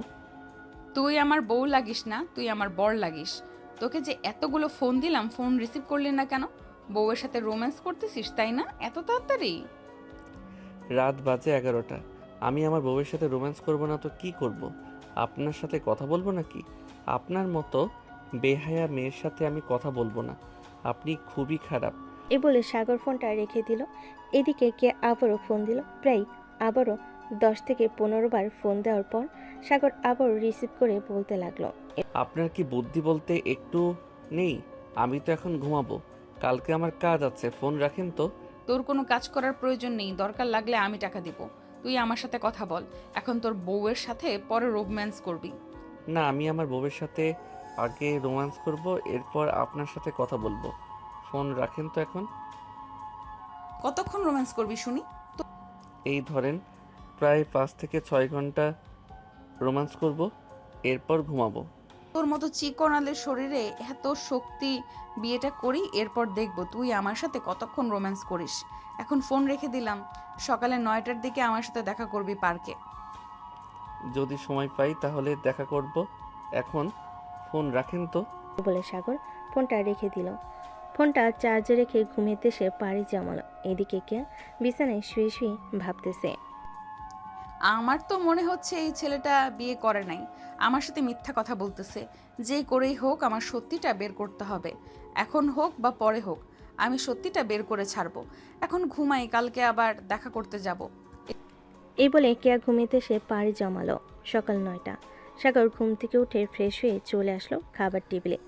A: তুই আমার বউ লাগিস না, তুই আমার বর লাগিস। তোকে যে এতগুলো ফোন দিলাম, ফোন রিসিভ করলি না কেন? বউয়ের সাথে রোম্যান্স করতেছিস তাই না, এত তাড়াতাড়ি?
D: রাত বাজে 11টা। আমি আমার বউয়ের সাথে রোম্যান্স করব না তো কি করব? আপনার সাথে কথা বলবো নাকি? আপনার মতো বেহায়া মেয়ের সাথে আমি কথা বলবো না। আপনি খুবই খারাপ।
C: এ বলে সাগর ফোনটা রেখে দিল। এদিকে কে আবারও ফোন দিল। প্রায় আবারও 10 থেকে 15 বার ফোন দেওয়ার পর সাগর আবারও রিসিভ করে বলতে লাগলো,
D: আপনার কি বুদ্ধি বলতে একটু নেই? আমি তো এখন ঘুমাবো, কালকে আমার কাজ আছে। ফোন রাখেন তো।
A: তোর কোনো কাজ করার প্রয়োজন নেই, দরকার লাগলে আমি টাকা দিব। তুই আমার সাথে কথা বল। এখন তোর বউয়ের সাথে পরে রোম্যান্স করবি।
D: না, আমি আমার বউয়ের সাথে আগে রোম্যান্স করব, এরপর আপনার সাথে কথা বলবো। ফোন রাখেন তো এখন।
A: কতক্ষণ রোম্যান্স করবি শুনি?
D: এই ধরেন প্রায় 5 থেকে 6 ঘন্টা রোম্যান্স করব, এরপর ঘুমাবো।
A: তোর মতো চিকনালের শরীরে এত শক্তি, বিয়েটা করি, এরপর দেখব তুই আমার সাথে কতক্ষণ রোম্যান্স করিস। এখন ফোন রেখে দিলাম। সকালে 9টার দিকে আমার সাথে দেখা করবি পার্কে।
D: যদি সময় পাই তাহলে দেখা করব। এখন ফোন রাখেন তো।
C: বলে সাগর ফোনটা রেখে দিল। ফোনটা চার্জে রেখে ঘুমিয়ে সে পাড়ি জমালো। এদিকে কে বিছানায় শুয়ে শুয়ে ভাবতেছে,
A: আমার তো মনে হচ্ছে এই ছেলেটা বিয়ে করে নাই, আমার সাথে মিথ্যা কথা বলতেছে। যে করেই হোক আমার সত্যিটা বের করতে হবে। এখন হোক বা পরে হোক, আমি সত্যিটা বের করে ছাড়বো। এখন ঘুমাই, কালকে আবার দেখা করতে যাব।
C: এই বলে কেয়া ঘুমিয়ে সে পাড়ি জমালো। সকাল 9টা। সাগর ঘুম থেকে উঠে ফ্রেশ হয়ে চলে আসলো খাবার টেবিলে।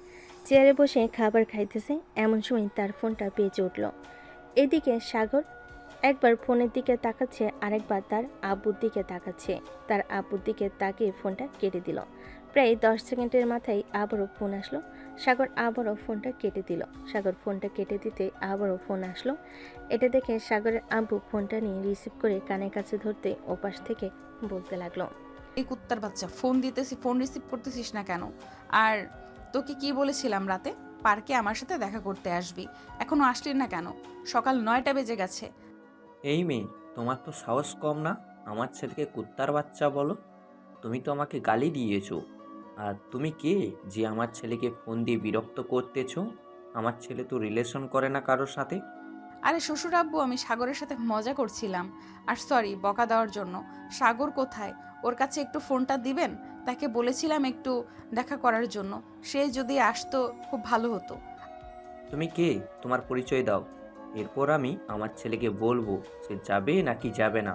C: চেয়ারে বসে খাবার খাইতেছে। এমন সময় তার ফোনটা বেজে উঠল। এদিকে সাগর একবার ফোনের দিকে তাকাচ্ছে, আরেকবার তার আব্বুর দিকে তাকাচ্ছে। তার আব্বুর দিকে তাকিয়ে ফোনটা কেটে দিল। প্রায় 10 সেকেন্ডের মাথায় আবারও ফোন আসলো। সাগর আবারও ফোনটা কেটে দিল। সাগর ফোনটা কেটে দিতে আবারও ফোন আসলো। এটা দেখে সাগরের আব্বু ফোনটা নিয়ে রিসিভ করে কানের কাছে ধরতে ওপাশ থেকে বলতে লাগলো,
A: এই কুত্তার বাচ্চা, ফোন দিতেছি, ফোন রিসিভ করতেছিস না কেন? আর তোকে কি বলেছিলাম রাতে পার্কে আমার সাথে দেখা করতে আসবি, এখনো আসলি না কেন? সকাল 9টা বেজে গেছে।
K: এই মেয়ে, তোমার তো সাহস কম না আমার ছেলেকে কুত্তার বাচ্চা বলো? তুমি তো আমাকে গালি দিয়েছো। আর তুমি কে যে আমার ছেলেকে ফোন দিয়ে বিরক্ত করতেছো? আমার ছেলে তো রিলেশন করে না কারোর সাথে।
A: আরে শ্বশুর আব্বু, আমি সাগরের সাথে মজা করছিলাম। আর সরি বকা দেওয়ার জন্য। সাগর কোথায়? ওর কাছে একটু ফোনটা দিবেন? তাকে বলেছিলাম একটু দেখা করার জন্য। সে যদি আসতো খুব ভালো হতো।
K: তুমি কে? তোমার পরিচয় দাও, এরপর আমি আমার ছেলেকে বলবো সে যাবে নাকি যাবে না।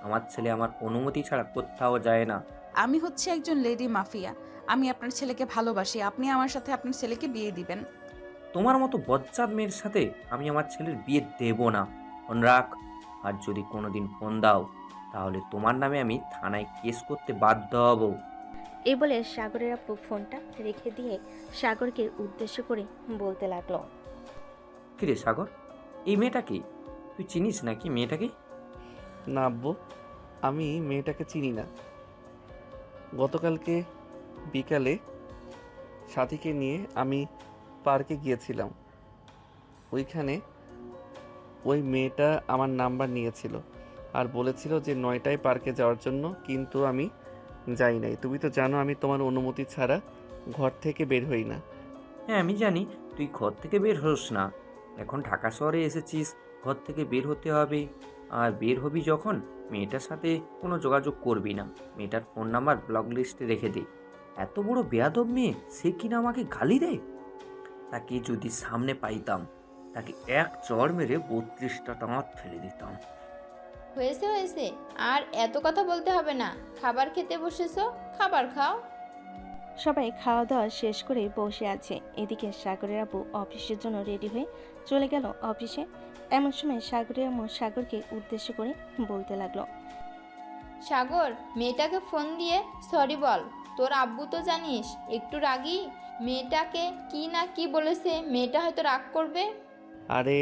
K: আমার ছেলে আমার অনুমতি ছাড়া কোথাও যায় না।
A: আমি হচ্ছে একজন লেডি মাফিয়া। আমি আপনার ছেলেকে ভালোবাসি। আপনি আমার সাথে আপনার ছেলেকে বিয়ে দিবেন।
K: তোমার মতো বজ্জাত মেয়ের সাথে আমি আমার ছেলের বিয়ে দেব না। ফোন রাখ। আর যদি কোনোদিন ফোন দাও তাহলে তোমার নামে আমি থানায় কেস করতে বাধ্য হব।
C: এই বলে সাগরের আপু ফোনটা রেখে দিয়ে সাগরকে উদ্দেশ্য করে বলতে লাগলো।
K: কিরে সাগর, এই মেয়েটা কি? তুই চিনিস নাকি মেয়েটাকে?
D: না আব্বু, আমি মেয়েটাকে চিনি না। গতকালকে বিকালে সাথীকে নিয়ে আমি পার্কে গিয়েছিলাম। ওইখানে ওই মেয়েটা আমার নাম্বার নিয়েছিল আর বলেছিল যে 9টায় পার্কে যাওয়ার জন্য, কিন্তু আমি যাই নাই। তুমি তো জানো আমি তোমার অনুমতি ছাড়া ঘর থেকে বের হই না।
K: হ্যাঁ আমি জানি তুই ঘর থেকে বের হোস না। এখন ঢাকা শহরে এসেছিস, ঘর থেকে বের হতে হবে। আর বের হবি যখন মেয়েটার সাথে কোনো যোগাযোগ করবি না। মেয়েটার ফোন নাম্বার ব্লক লিস্টে রেখে দে। এত বড় বেয়াদব মেয়ে, সে কিনা আমাকে গালি দেয়। তাকে যদি সামনে পাইতাম তাকে এক চড় মেরে 32টা দাঁত ফেলে দিতাম।
G: হয়েছে হয়েছে, আর এত কথা বলতে হবে না। খাবার খেতে বসেছো, খাবার খাও।
C: সবাই খাওয়া দাওয়া শেষ করে বসে আছে। এদিকে সাগরের আপু অফিসের জন্য রেডি হয়ে চলে গেল অফিসে। এমন সময় সাগরের আম্মু সাগরকে উদ্দেশ্য করে বলতে লাগলো।
G: সাগর, মেয়েটাকে ফোন দিয়ে সরি বল। তোর আব্বু তো জানিস একটু রাগী। মেয়েটাকে কি না কি বলেছে, মেয়েটা হয়তো রাগ করবে।
D: আরে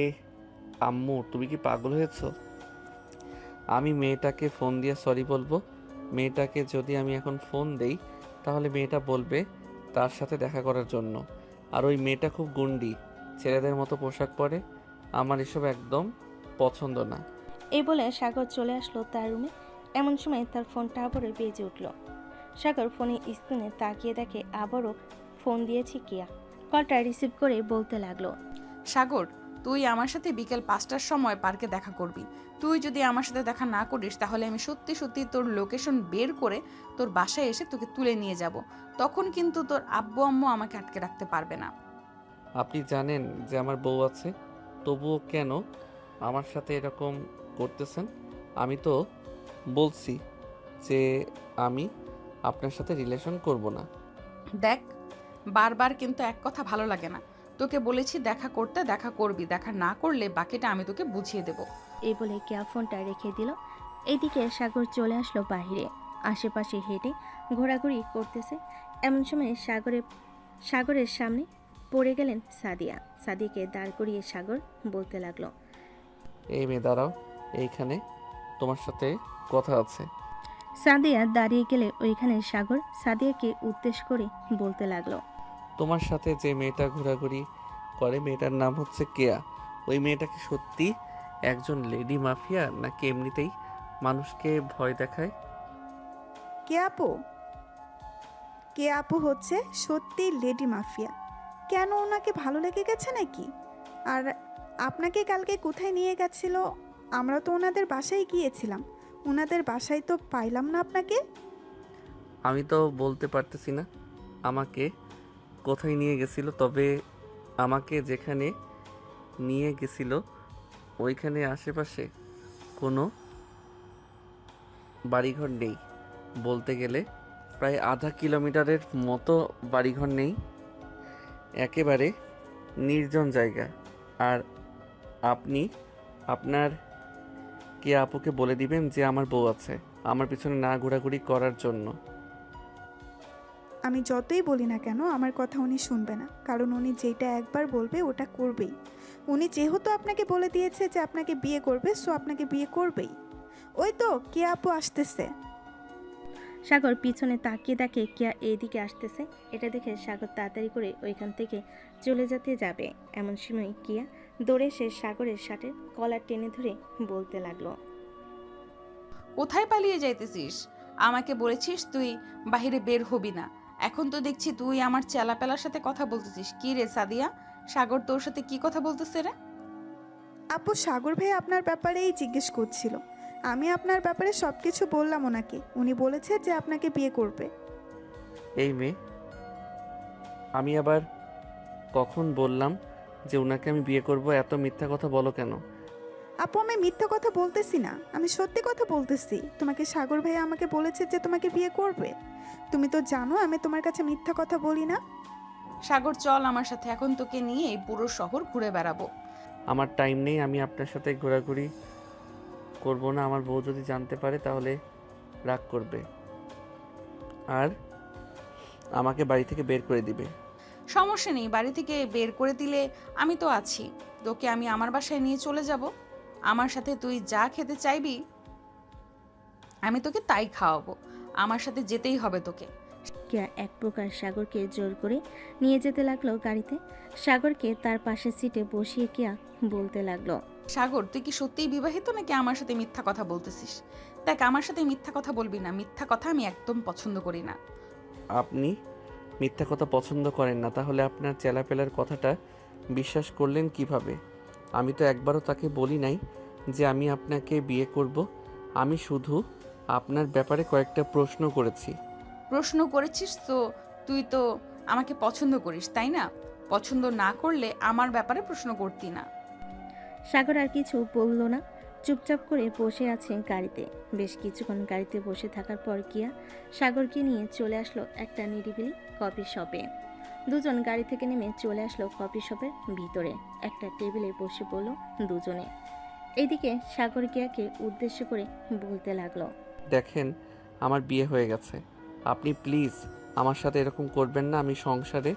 D: আম্মু, তুমি কি পাগল হয়েছো? আমি মেয়েটাকে ফোন দিয়ে সরি বলবো? মেয়েটাকে যদি আমি এখন ফোন দেই তাহলে মেয়েটা বলবে তার সাথে দেখা করার জন্য। আর ওই মেয়েটা খুব গুন্ডি, ছেলেদের মতো পোশাক পরে। আমার এসব একদম পছন্দ না।
C: এই বলে সাগর চলে আসলো তার রুমে। এমন সময় তার ফোনটা আবারও বেজে উঠল। সাগর ফোনে স্ক্রিনে তাকিয়ে দেখে আবারও ফোন দিয়েছে কিয়া। কলটা রিসিভ করে বলতে লাগলো।
A: সাগর, তুই আমার সাথে বিকেল 5টার সময় পার্কে দেখা করবি। তুই যদি আমার সাথে দেখা না করিস তাহলে আমি সত্যি সত্যি তোর লোকেশন বের করে তোর বাসায় এসে তোকে তুলে নিয়ে যাব। তখন কিন্তু তোর আব্বু আম্মু আমাকে আটকে রাখতে পারবে না।
D: আপনি জানেন যে আমার বউ আছে, তবুও কেন আমার সাথে এরকম করতেছেন? আমি তো বলছি যে আমি আপনার সাথে রিলেশন করব না।
A: দেখ, বারবার কিন্তু এক কথা ভালো লাগে না। তোকে বলেছি দেখা করতে, দেখা করবি। দেখা না করলে বাকিটা আমি তোকে বুঝিয়ে দেব।
C: এই বলে কিয়া ফোনটা রেখে দিল। এইদিকে সাগর চলে আসলো বাহিরে। আশেপাশে হেঁটে ঘোরাঘুরি করতেছে। এমন সময় সাগরের সামনে পড়ে গেলেন সাদিয়া। সাদিয়াকে দাঁড় করিয়ে সাগর বলতে লাগলো।
D: এই মেয়ে দাঁড়াও, এইখানে তোমার সাথে কথা আছে।
C: সাদিয়া দাঁড়িয়ে গেলে ওইখানে সাগর সাদিয়াকে উদ্দেশ্য করে বলতে লাগলো।
D: তোমার সাথে যে মেয়েটা ঘোরাঘুরি করে, মেয়েটার নাম হচ্ছে কেয়া। ওই মেয়েটাকে সত্যি একজন লেডি মাফিয়া নাকি এমনিতেই মানুষকে ভয় দেখায়?
B: কে আপু হচ্ছে সত্যি লেডি মাফিয়া। কেন, ওনাকে ভালো লেগে গেছে নাকি? আর আপনাকে কালকে কোথায় নিয়ে গেছিল? আমরা তো ওনাদের বাসায় গিয়েছিলাম, ওনাদের বাসায় তো পাইলাম না আপনাকে।
D: আমি তো বলতে পারতেছি না আমাকে কোথায় নিয়ে গেছিল, তবে আমাকে যেখানে নিয়ে গেছিল ওইখানে আশেপাশে কোনো বাড়িঘর নেই। বলতে গেলে প্রায় আধা কিলোমিটারের মতো বাড়িঘর নেই, একেবারে নির্জন জায়গা। আর আপনি আপনার কে আপুকে বলে দিবেন যে আমার বউ আছে, আমার পিছনে না ঘোরাঘুরি করার জন্য।
B: আমি যতই বলি না কেন আমার কথা উনি শুনবে না, কারণ উনি যেটা একবার বলবে ওটা করবেই। উনি যেহেতু আপনাকে বলে দিয়েছে যে আপনাকে বিয়ে করবে, সো আপনাকে বিয়ে করবেই। ওই তো কে আপু আসতেছে।
C: সাগর পিছনে তাকিয়ে দেখে কিয়া এইদিকে আসতেছে। এটা দেখে সাগর তাড়াতাড়ি করে ওইখান থেকে চলে যেতে যাবে। এমন সময় কিয়া দৌড়ে এসে সাগরের শার্টের কলার টেনে ধরে বলতে লাগলো।
A: কোথায় পালিয়ে যাইতেছিস? আমাকে বলেছিস তুই বাহিরে বের হবি না। এখন তো দেখছি তুই আমার চেলাপেলার সাথে কথা বলতেছিস। কি রে সাদিয়া, সাগর তোর সাথে কি কথা বলতেছে রে?
B: আপু, সাগর ভাই আপনার ব্যাপারেই জিজ্ঞেস করছিল। আমি আপনার ব্যাপারে সব কিছু বললাম ওনাকে। উনি বলেছে যে আপনাকে বিয়ে করবে।
D: এই মেয়ে, আমি আবার কখন বললাম যে ওনাকে আমি বিয়ে করব? এত মিথ্যা কথা বলো কেন?
B: আপু আমি মিথ্যা কথা বলতেছি না, আমি সত্যি কথা বলতেছি। তোমাকে সাগর ভাই আমাকে বলেছে যে তোমাকে বিয়ে করবে। তুমি তো জানো আমি তোমার কাছে মিথ্যা কথা বলি না।
A: সাগর চল আমার সাথে, এখন তোকে নিয়ে এই পুরো শহর ঘুরে বেড়াবো।
D: আমার টাইম নেই, আমি আপনার সাথে ঘোরাঘুরি করব না। আমার বউ যদি জানতে পারে তাহলে রাগ করবে আর আমাকে বাড়ি থেকে বের করে দিবে।
A: সমস্যা নেই, বাড়ি থেকে বের করে দিলে আমি তো আছি। তোকে আমি আমার বাসায় নিয়ে চলে যাব। আমার সাথে তুই যা খেতে চাইবি আমি তোকে তাই খাওয়াবো। আমার সাথে যেতেই হবে তোকে।
C: কেয়া এক প্রকার সাগরকে জোর করে নিয়ে যেতে লাগলো গাড়িতে। সাগরকে তার পাশের সিটে বসিয়ে কেয়া বলতে লাগলো,
A: সাগর তুই কি সত্যিই বিবাহিত নাকি আমার সাথে মিথ্যা কথা বলতেছিস? দেখ আমার সাথে মিথ্যা কথা বলবি না, মিথ্যা কথা আমি একদম পছন্দ করি না।
D: আপনি মিথ্যা কথা পছন্দ করেন না, তাহলে আপনার চেলাপেলার কথাটা বিশ্বাস করলেন কিভাবে? আমি তো একবারও তাকে বলি নাই যে আমি আপনাকে বিয়ে করব। আমি শুধু আপনার ব্যাপারে কয়েকটা প্রশ্ন করেছি।
A: প্রশ্ন করেছিস তো তুই তো আমাকে পছন্দ করিস তাই না? পছন্দ না করলে আমার ব্যাপারে প্রশ্ন করতি না।
C: সাগর আর কিছু বলল না, চুপচাপ করে বসে আছে গাড়িতে। বেশ কিছুক্ষণ গাড়িতে বসে থাকার পর কিয়া সাগরকে নিয়ে চলে আসলো একটা নিরিবিলি কফি শপে। দুজন গাড়ি থেকে নেমে চলে আসলো কফি শপের ভিতরে। একটা টেবিলে বসে পড়লো দুজনে। এইদিকে সাগর কিয়াকে উদ্দেশ্য করে বলতে লাগলো,
D: দেখেন আমার বিয়ে হয়ে গেছে, আপনি প্লিজ আমার সাথে এরকম করবেন না। আমি সংসারে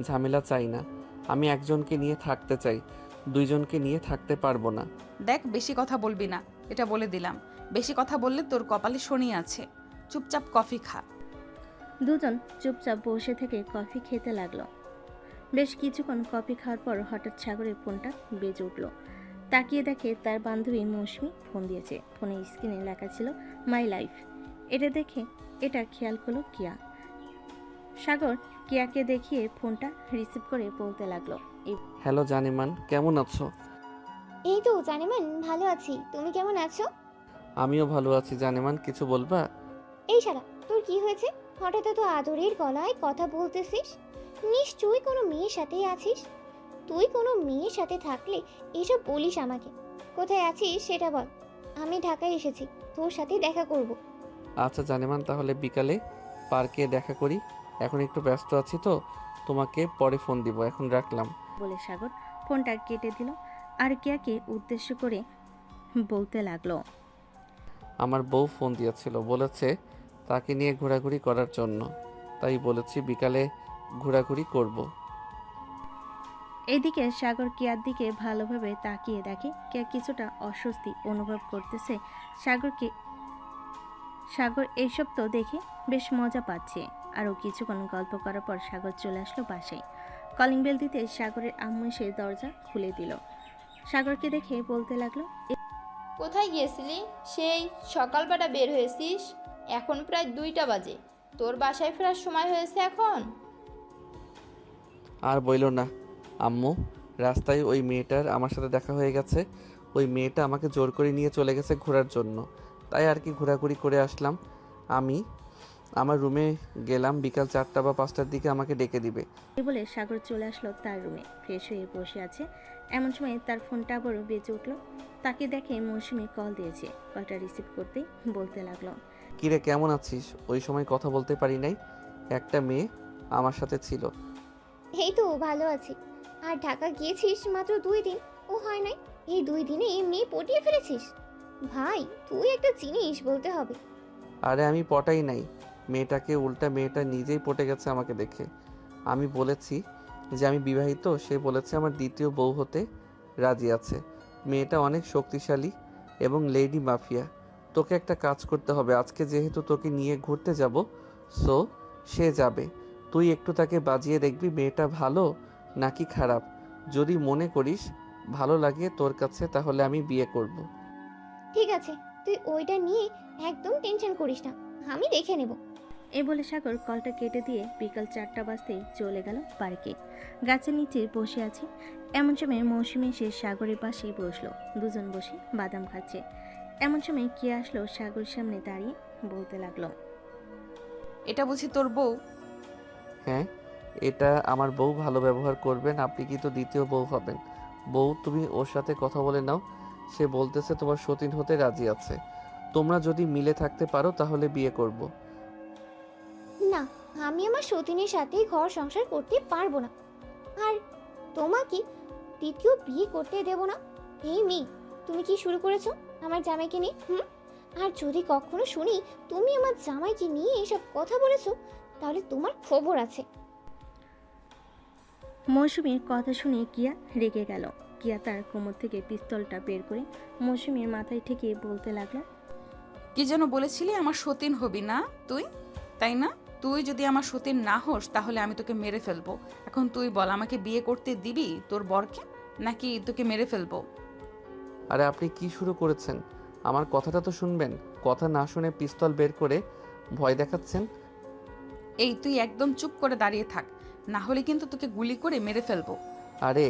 D: ঝামেলা চাই না। আমি একজনকে নিয়ে থাকতে চাই, দুইজনকে নিয়ে থাকতে পারবো না।
A: দেখ বেশি কথা বলবি না, এটা বলে দিলাম। বেশি কথা বললে তোর কপালে শনি আছে। চুপচাপ কফি খা।
C: দুজন চুপচাপ বসে থেকে কফি খেতে লাগলো। বেশ কিছুক্ষণ কফি খাওয়ার পর হঠাৎ সাগরের ফোনটা বেজে উঠলো। তাকিয়ে দেখে তার বান্ধবী মৌসুমি ফোন দিয়েছে। ফোনের স্ক্রিনে লেখা ছিল মাই লাইফ। এটা খেয়াল করলো কিয়া। সাগর কিয়াকে দেখিয়ে ফোনটা রিসিভ করে বলতে লাগলো,
D: হ্যালো জানিমান, কেমন আছো?
L: এই তো জানেমান, ভালো আছি। তুমি কেমন আছো?
D: আমিও ভালো আছি জানিমান, কিছু বলবা?
L: এই শালা, তোর কি হয়েছে? হঠাৎ এত আদরের গলায় কথা বলতেছিস। নিশ্চয়ই কোনো মেয়ের সাথেই আছিস। তুই কোনো মেয়ের সাথে থাকলে এসব বলিস আমাকে। কোথায় আছিস সেটা বল। আমি ঢাকায় এসেছি, তোর সাথে দেখা করব।
D: আচ্ছা জানিমান, তাহলে বিকালে পার্কে দেখা করি। এখন একটু ব্যস্ত আছি তো, তোমাকে পরে ফোন দিব। এখন রাখলাম।
C: বলে সাগর ফোনটা কেটে দিল আর কিয়াকে উদ্দেশ্য করে বলতে লাগলো,
D: আমার বউ ফোন দিয়েছিল, বলেছে তাকে নিয়ে ঘোরাঘুরি করার জন্য, তাই বলেছি বিকালে ঘোরাঘুরি করব।
C: এইদিকে সাগর কিয়ার দিকে ভালোভাবে তাকিয়ে দেখে কিয়া কিছুটা অস্বস্তি অনুভব করতেছে। সাগর এইসব তো দেখে বেশ মজা পাচ্ছে। আরও কিছুক্ষণ গল্প করার পর সাগর চলে আসলো বাসায়। কলিং বেল দিতে সাগরের আম্মু এসে দরজা খুলে দিল। সাগরকে দেখে বলতে লাগলো,
G: কোথায় গিয়েছিলি? সেই সকালবেলা বের হয়েছিস, এখন প্রায় 2টা বাজে। তোর বাসায় ফেরার সময় হয়েছে এখন।
D: আর বইলো না আম্মু, রাস্তায় ওই মেয়েটার আমার সাথে দেখা হয়ে গেছে। ওই মেয়েটা আমাকে জোর করে নিয়ে চলে গেছে ঘোরার জন্য, তাই আর কি ঘোরাঘুরি করে আসলাম। আমি আমার রুমে গেলাম, বিকাল 4টা বা 5টার দিকে আমাকে ডেকে দিবে।
C: এই বলে সাগর চলে আসলো তার রুমে। ফ্রেশ হয়ে বসে আছে, এমন সময় তার ফোনটা আবারও বেজে উঠলো। তাকে দেখে মৌসুমি কল দিয়েছে। কলটা রিসিভ করতেই বলতে লাগলো,
D: কিরে কেমন আছিস? ওই সময় কথা বলতে পারি নাই, একটা মেয়ে আমার সাথে ছিল।
L: এই তো ভালো আছি। আর ঢাকা গিয়েছিস মাত্র 2 দিন, ও হয় নাই? এই 2 দিনে এমনি পটিয়ে ফেলেছিস। ভাই তুই একটা জিনিস বলতে হবে।
D: আরে আমি পটাই নাই মেয়েটাকে, উল্টা মেয়েটা নিজেই পটে গেছে আমাকে দেখে। আমি বলেছি যে আমি বিবাহিত, সে বলেছে আমার দ্বিতীয় বউ হতে রাজি আছে। মেয়েটা অনেক শক্তিশালী এবং লেডি মাফিয়া। তোকে একটা কাজ করতে হবে, আজকে যেহেতু তোকে নিয়ে ঘুরতে যাব, সো সে যাবে। তুই একটু তাকে বাজিয়ে দেখবি মেয়েটা ভালো নাকি খারাপ। যদি মনে করিস ভালো লাগে তোর কাছে, তাহলে আমি বিয়ে করব।
L: ঠিক আছে, তুই ওইটা নিয়ে একদম টেনশন করিস না, আমি দেখে নেব।
C: এই বলে সাগর কলটা কেটে দিয়ে বিকাল 4টা বাজতেই চলে গেল পার্কে। গাছের নিচে বসে আছে। এমন সময় মৌসুমি এসে সাগরের পাশেই বসলো। দুজন বসে বাদাম খাচ্ছে। এমন সময় কে আসলো সাগরের সামনে দাঁড়িয়ে বলতে লাগলো,
A: এটা বুঝি তোর বউ?
D: হ্যাঁ, এটা আমার বউ। ভালো ব্যবহার করবেন, আপনি কি তো দ্বিতীয় বউ হবেন। বউ তুমি ওর সাথে কথা বলে নাও, সে বলতেছে তোমার সতীন হতে রাজি আছে। তোমরা যদি মিলে থাকতে পারো তাহলে বিয়ে করব।
L: না, আমি আমার সতীনের সাথে ঘর সংসার করতে পারবো না। আর তোমাকে দ্বিতীয় বিয়ে করতে দেব না। এই মেয়ে, তুমি কি শুরু করেছো আমার জামাইকে নিয়ে? আর যদি কখনো শুনি তুমি আমার জামাইকে নিয়ে এসব কথা বলেছো, তাহলে তোমার খবর আছে।
C: মৌসুমীর কথা শুনে কিয়া রেগে গেল। কিয়া তার কোমর থেকে পিস্তলটা বের করে মৌসুমীর মাথায় ঠেকিয়ে বলতে লাগলো,
A: কি যেন বলেছিলি আমার সতীন হবি না তুই, তাই না? তুই যদি আমার সতীন না হোস তাহলে আমি তোকে মেরে ফেলবো। এখন তুই বল, আমাকে বিয়ে করতে দিবি তোর বরকে, নাকি তোকে মেরে ফেলবো?
D: আরে আপনি কি শুরু করেছেন? আমার কথাটা তো শুনবেন। কথা না শুনে পিস্তল বের করে ভয় দেখাচ্ছেন।
A: এই তুই একদম চুপ করে দাঁড়িয়ে থাক, না হলে কিন্তু তোকে গুলি করে মেরে ফেলবো।
D: আরে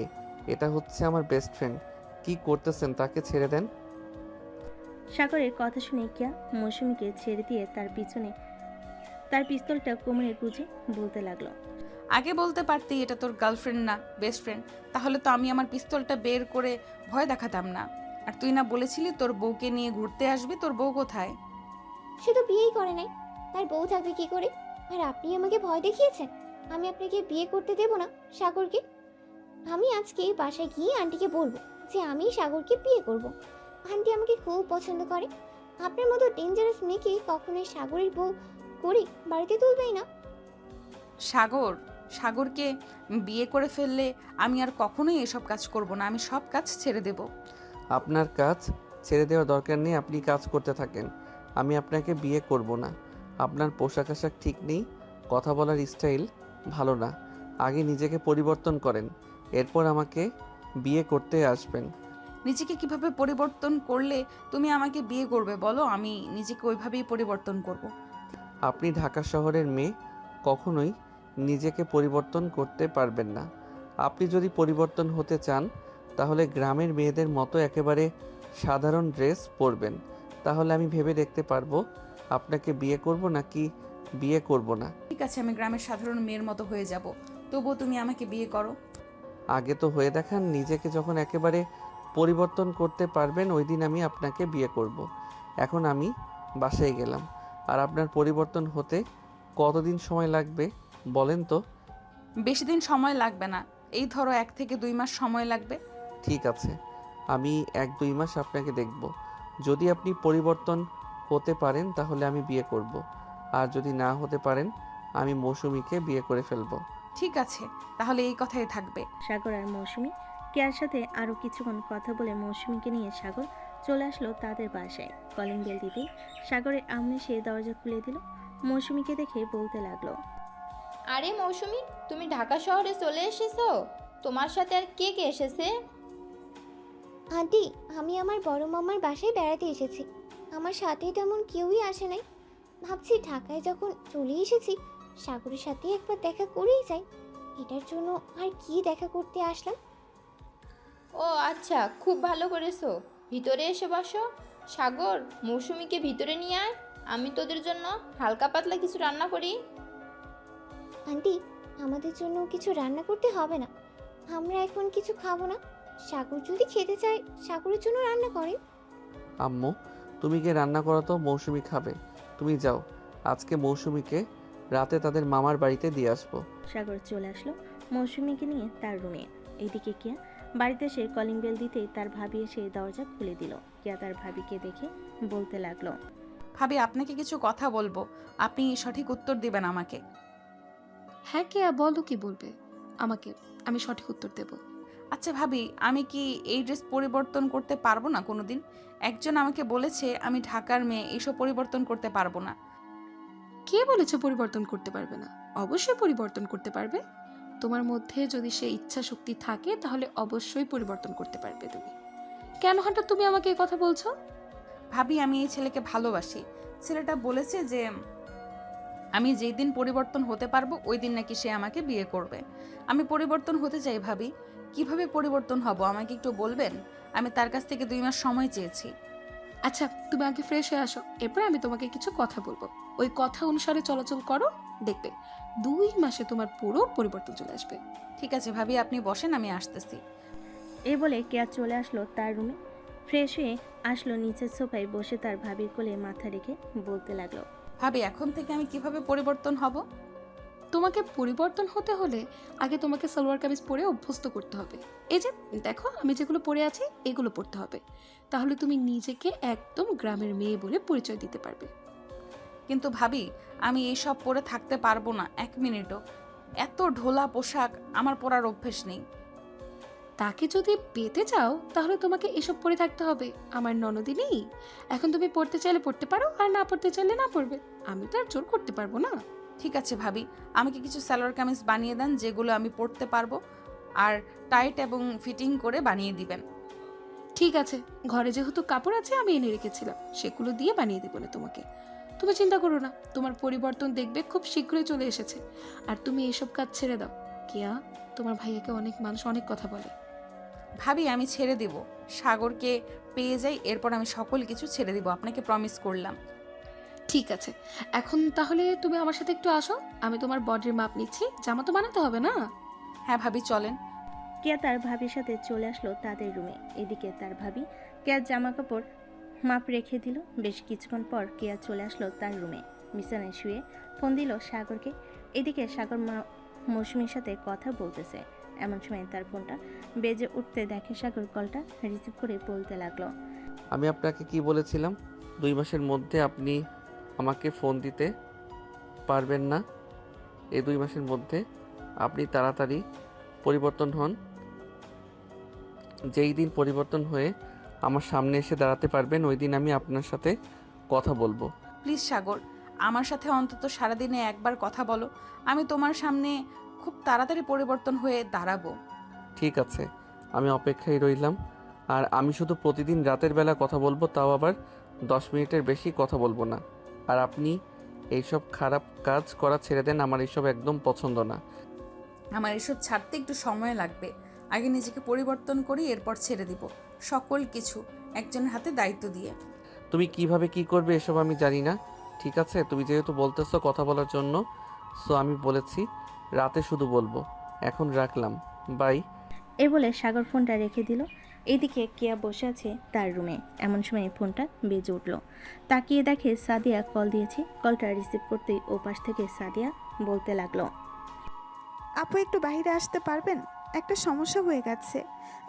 D: এটা হচ্ছে আমার বেস্ট ফ্রেন্ড, কি করতেছেন? তাকে ছেড়ে দেন।
C: সাগরের কথা শুনে কিয়া মৌসুমীকে ছেড়ে দিয়ে তার পিস্তলটা কোমরে গুজে বলতে লাগলো,
A: আগে বলতে পারতি এটা তোর গার্লফ্রেন্ড না বেস্ট ফ্রেন্ড, তাহলে তো আমি আমার পিস্তলটা বের করে ভয় দেখাতাম না। আর তুই না বলেছিলি তোর বউকে নিয়ে ঘুরতে আসবি, তোর বউ কোথায়?
L: সে তো বিয়েই করে নাই, তার বউ থাকবে কি করে? আর আপনি আমাকে ভয় দেখিয়েছেন। আমি আপনাকে বিয়ে করতে দেব না সাগরকে। আমি আজকে বাসায় গিয়ে আন্টিকে বলবো যে আমি সাগরকে বিয়ে করব। আন্টি আমাকে খুব পছন্দ করে। আপনার মতো ডেঞ্জারাস মেয়েকে কখনোই সাগরের বউ করে বাড়িতে তুলবেই না।
A: সাগরকে বিয়ে করে ফেললে আমি আর কখনোই এসব কাজ করব না, আমি সব কাজ ছেড়ে দেব।
D: আপনার কাজ ছেড়ে দেওয়ার দরকার নেই, আপনি কাজ করতে থাকেন। আমি আপনাকে বিয়ে করব না। আপনার পোশাক আশাক ঠিক নেই, কথা বলার স্টাইল ভালো না। আগে নিজেকে পরিবর্তন করেন, এরপর আমাকে বিয়ে করতে আসবেন।
A: নিজেকে কিভাবে পরিবর্তন করলে তুমি আমাকে বিয়ে করবে বলো? আমি নিজেকে ওইভাবেই পরিবর্তন করব।
D: আপনি ঢাকা শহরের মেয়ে, কখনোই নিজেকে পরিবর্তন করতে পারবেন না। আপনি যদি পরিবর্তন হতে চান তাহলে গ্রামের মেয়েদের মতো একেবারে সাধারণ ড্রেস পরবেন। তাহলে আমি ভেবে দেখতে পারবো আপনাকে বিয়ে করব নাকি বিয়ে করব না।
A: ঠিক আছে, আমি গ্রামের সাধারণ মেয়ের মতো হয়ে যাব, তবুও তুমি আমাকে বিয়ে করো।
D: আগে তো হয়ে দেখান। নিজেকে যখন একেবারে পরিবর্তন করতে পারবেন ওই দিন আমি আপনাকে বিয়ে করব। এখন আমি বাসায় গেলাম। আর আপনার পরিবর্তন হতে কতদিন সময় লাগবে বলেন তো?
A: বেশি দিন সময় লাগবে না, এই ধরো 1 থেকে 2 মাস সময় লাগবে।
D: ঠিক আছে, আমি 1-2 মাস আপনাকে দেখব। যদি আপনি পরিবর্তন হতে পারেন তাহলে আমি বিয়ে করব। আর যদি না হতে পারেন আমি মৌসুমীকে বিয়ে করে ফেলব।
A: ঠিক আছে, তাহলে এই কথাই থাকবে।
C: সাগর আর মৌসুমী কেয়ার সাথে আরও কিছুক্ষণ কথা বলে মৌসুমীকে নিয়ে সাগর চলে আসলো তাদের বাসায়। কলিং বেল দিতেই সাগরের আম্মু এসে দরজা খুলে দিল। মৌসুমীকে দেখে বলতে লাগলো,
G: আরে মৌসুমী, তুমি ঢাকা শহরে চলে এসেছো? তোমার সাথে আর কে কে এসেছে?
L: আন্টি, আমি আমার বড় মামার বাসায় বেড়াতে এসেছি। আমার সাথে তেমন কেউই আসে নাই। ভাবছি ঢাকায় যখন চলে এসেছি সাগরের সাথে একবার দেখা করেই যাই। এটার জন্য আর কি দেখা করতে আসলাম।
G: ও আচ্ছা, খুব ভালো করেছো। ভিতরে এসে বসো। সাগর, মৌসুমীকে ভিতরে নিয়ে আয়, আমি তোদের জন্য হালকা পাতলা কিছু রান্না করি।
L: আন্টি, আমাদের জন্য কিছু রান্না করতে হবে না, আমরা এখন কিছু খাবো না। সাগর যদি খেতে চায় সাগরের জন্য রান্না করেন।
D: আম্মু, তুমি গিয়ে রান্না করো তো, মৌসুমী খাবে। তুমি যাও, আজকে মৌসুমীকে রাতে তাদের মামার বাড়িতে দিয়ে আসবো।
C: সাগর চলে আসলো মৌসুমীকে নিয়ে তার রুমে। এইদিকে কিয়া বাড়িতে এসে কলিং বেল দিতেই তার ভাবি এসে দরজা খুলে দিল। কিয়া তার ভাবিকে দেখে বলতে লাগলো,
A: ভাবি, আপনাকে কিছু কথা বলবো, আপনি সঠিক উত্তর দিবেন আমাকে।
E: হ্যাঁ কে বলো, কি বলবে আমাকে, আমি সঠিক উত্তর দেব।
A: আচ্ছা ভাবি, আমি কি এই ড্রেস পরিবর্তন করতে পারবো না কোনোদিন? একজন আমাকে বলেছে আমি ঢাকার মেয়ে, এইসব পরিবর্তন করতে পারবো না।
E: কে বলেছে পরিবর্তন করতে পারবে না? অবশ্যই পরিবর্তন করতে পারবে। তোমার মধ্যে যদি সে ইচ্ছা শক্তি থাকে তাহলে অবশ্যই পরিবর্তন করতে পারবে তুমি। কেন হঠাৎ তুমি আমাকে এই কথা বলছো?
A: ভাবি, আমি এই ছেলেকে ভালোবাসি। ছেলেটা বলেছে যে আমি যেই দিন পরিবর্তন হতে পারবো ওই দিন নাকি সে আমাকে বিয়ে করবে। আমি পরিবর্তন হতে চাই ভাবি। কিভাবে পরিবর্তন হব আমাকে একটু বলবেন? আমি তার কাছ থেকে 2 মাস সময় চেয়েছি।
E: আচ্ছা, তুমি আগে ফ্রেশ হয়ে আসো, এরপর আমি তোমাকে কিছু কথা বলবো। ওই কথা অনুসারে চলাচল করো, দেখবে 2 মাসে তোমার পুরো পরিবর্তন চলে আসবে।
A: ঠিক আছে ভাবি, আপনি বসেন, আমি আসতেছি।
C: এই বলে কেয়া চলে আসলো তার রুমে। ফ্রেশ হয়ে আসলো, নিচের সোফায় বসে তার ভাবির কোলে মাথা রেখে বলতে লাগলো।
A: ভাবি এখন থেকে আমি কিভাবে পরিবর্তন হব?
E: তোমাকে পরিবর্তন হতে হলে আগে তোমাকে সালোয়ার কামিজ পরে অভ্যস্ত করতে হবে। এই যে দেখো আমি যেগুলো পরে আছি এগুলো পরতে হবে, তাহলে তুমি নিজেকে একদম গ্রামের মেয়ে বলে পরিচয় দিতে পারবে।
A: কিন্তু ভাবি আমি এই সব পরে থাকতে পারবো না 1 মিনিটও। এত ঢোলা পোশাক আমার পরার অভ্যেস নেই।
E: তাকে যদি পেতে চাও তাহলে তোমাকে এসব পরে থাকতে হবে। আমার ননদিনী, এখন তুমি পড়তে চাইলে পড়তে পারো, আর না পড়তে চাইলে না পড়বে। আমি তো আর জোর করতে পারবো না।
A: ঠিক আছে ভাবি, আমাকে কিছু সালোয়ার কামিজ বানিয়ে দেন যেগুলো আমি পরতে পারবো, আর টাইট এবং ফিটিং করে বানিয়ে দিবেন।
E: ঠিক আছে, ঘরে যেহেতু কাপড় আছে আমি এনে রেখেছিলাম, সেগুলো দিয়ে বানিয়ে দেবো না তোমাকে। তুমি চিন্তা করো না, তোমার পরিবর্তন দেখবে খুব শীঘ্রই চলে এসেছে। আর তুমি এসব কাজ ছেড়ে দাও। কেয়া, তোমার ভাইয়াকে অনেক মানুষ অনেক কথা বলে।
A: ভাবি আমি ছেড়ে দিব, সাগরকে পেয়ে যাই, এরপর আমি সকল কিছু ছেড়ে দিব, আপনাকে প্রমিস করলাম।
E: ঠিক আছে, এখন তাহলে তুমি আমার সাথে একটু আসো, আমি তোমার বডির মাপ নিচ্ছি। জামা তো বানাতে হবে না?
A: হ্যাঁ ভাবি চলেন।
C: কেয়া তার ভাবির সাথে চলে আসলো তাদের রুমে। এদিকে তার ভাবি কেয়ার জামা কাপড় মাপ রেখে দিল। বেশ কিছুক্ষণ পর কেয়া চলে আসলো তার রুমে, বিছানায় শুয়ে ফোন দিল সাগরকে। এদিকে সাগর মৌসুমীর সাথে কথা বলতেছে। এমন সময় তার ফোনটা বেজে উঠতে দেখে সাগর কলটা রিসিভ করে বলতে লাগলো।
D: আমি আপনাকে কি বলেছিলাম 2 মাসের মধ্যে আপনি আমাকে ফোন দিতে পারবেন না। এই 2 মাসের মধ্যে আপনি তাড়াতাড়ি পরিবর্তন হন। যেই দিন পরিবর্তন হয়ে আমার সামনে এসে দাঁড়াতে পারবেন ওই দিন আমি আপনার সাথে কথা বলবো।
A: প্লিজ সাগর, আমার সাথে অন্তত সারাদিনে একবার কথা বলো। আমি তোমার সামনে খুব তাড়াতাড়ি পরিবর্তন হয়ে দাঁড়াবো।
D: ঠিক আছে, আমি অপেক্ষায় রইলাম। আর আমি শুধু প্রতিদিন রাতের বেলা কথা বলবো, তাও আবার 10 মিনিটের বেশি কথা বলবো না। আর আপনি এইসব খারাপ কাজ করা ছেড়ে দেন, আমার এইসব একদম পছন্দ না।
A: আমার এসব ছাড়তে একটু সময় লাগবে। আগে নিজেকে পরিবর্তন করি, এরপর ছেড়ে দিব সকল কিছু একজনের হাতে দায়িত্ব দিয়ে।
D: তুমি কিভাবে কি করবে এসব আমি জানি না। ঠিক আছে, তুমি যেহেতু বলতেছো কথা বলার জন্য, সো আমি বলেছি রাতে শুধু বলবো। এখন রাখলাম, বাই।
C: এ বলে সাগর ফোনটা রেখে দিল। এদিকে কেয়া বসে আছে তার রুমে। এমন সময় ফোনটা বেজে উঠল। তাকিয়ে দেখে সাদিয়া কল দিয়েছে। কলটা রিসিভ করতেই ওপাশ থেকে সাদিয়া বলতে লাগলো।
B: আপু একটু বাইরে আসতে পারবেন? একটা সমস্যা হয়ে গেছে।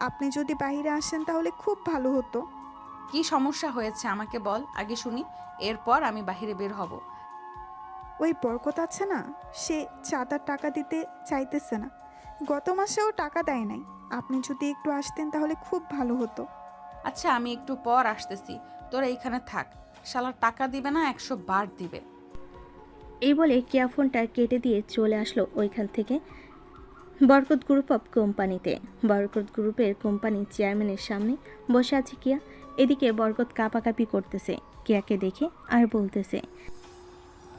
B: আপনি যদি বাইরে আসেন তাহলে খুব ভালো হতো।
A: কি সমস্যা হয়েছে আমাকে বল আগে শুনি, এরপর আমি বাইরে বের হব।
B: ওই বরকত আছে না, সে চাঁদার টাকা দিতে চাইতেছে না। গত মাসেও টাকা দেয় নাই। আপনি যদি একটু আসতেন তাহলে খুব ভালো হতো।
A: আচ্ছা আমি একটু পর আসতেছি, তোরা এইখানে থাক। শালার টাকা দিবে না, 100 বার দিবে।
C: এই বলে কেয়া ফোনটা কেটে দিয়ে চলে আসলো ওইখান থেকে বরকত গ্রুপ অফ কোম্পানিতে। বরকত গ্রুপের কোম্পানি চেয়ারম্যানের সামনে বসে আছে কেয়া। এদিকে বরকত কাঁপাকাঁপি করতেছে কেয়াকে দেখে আর বলতেছে।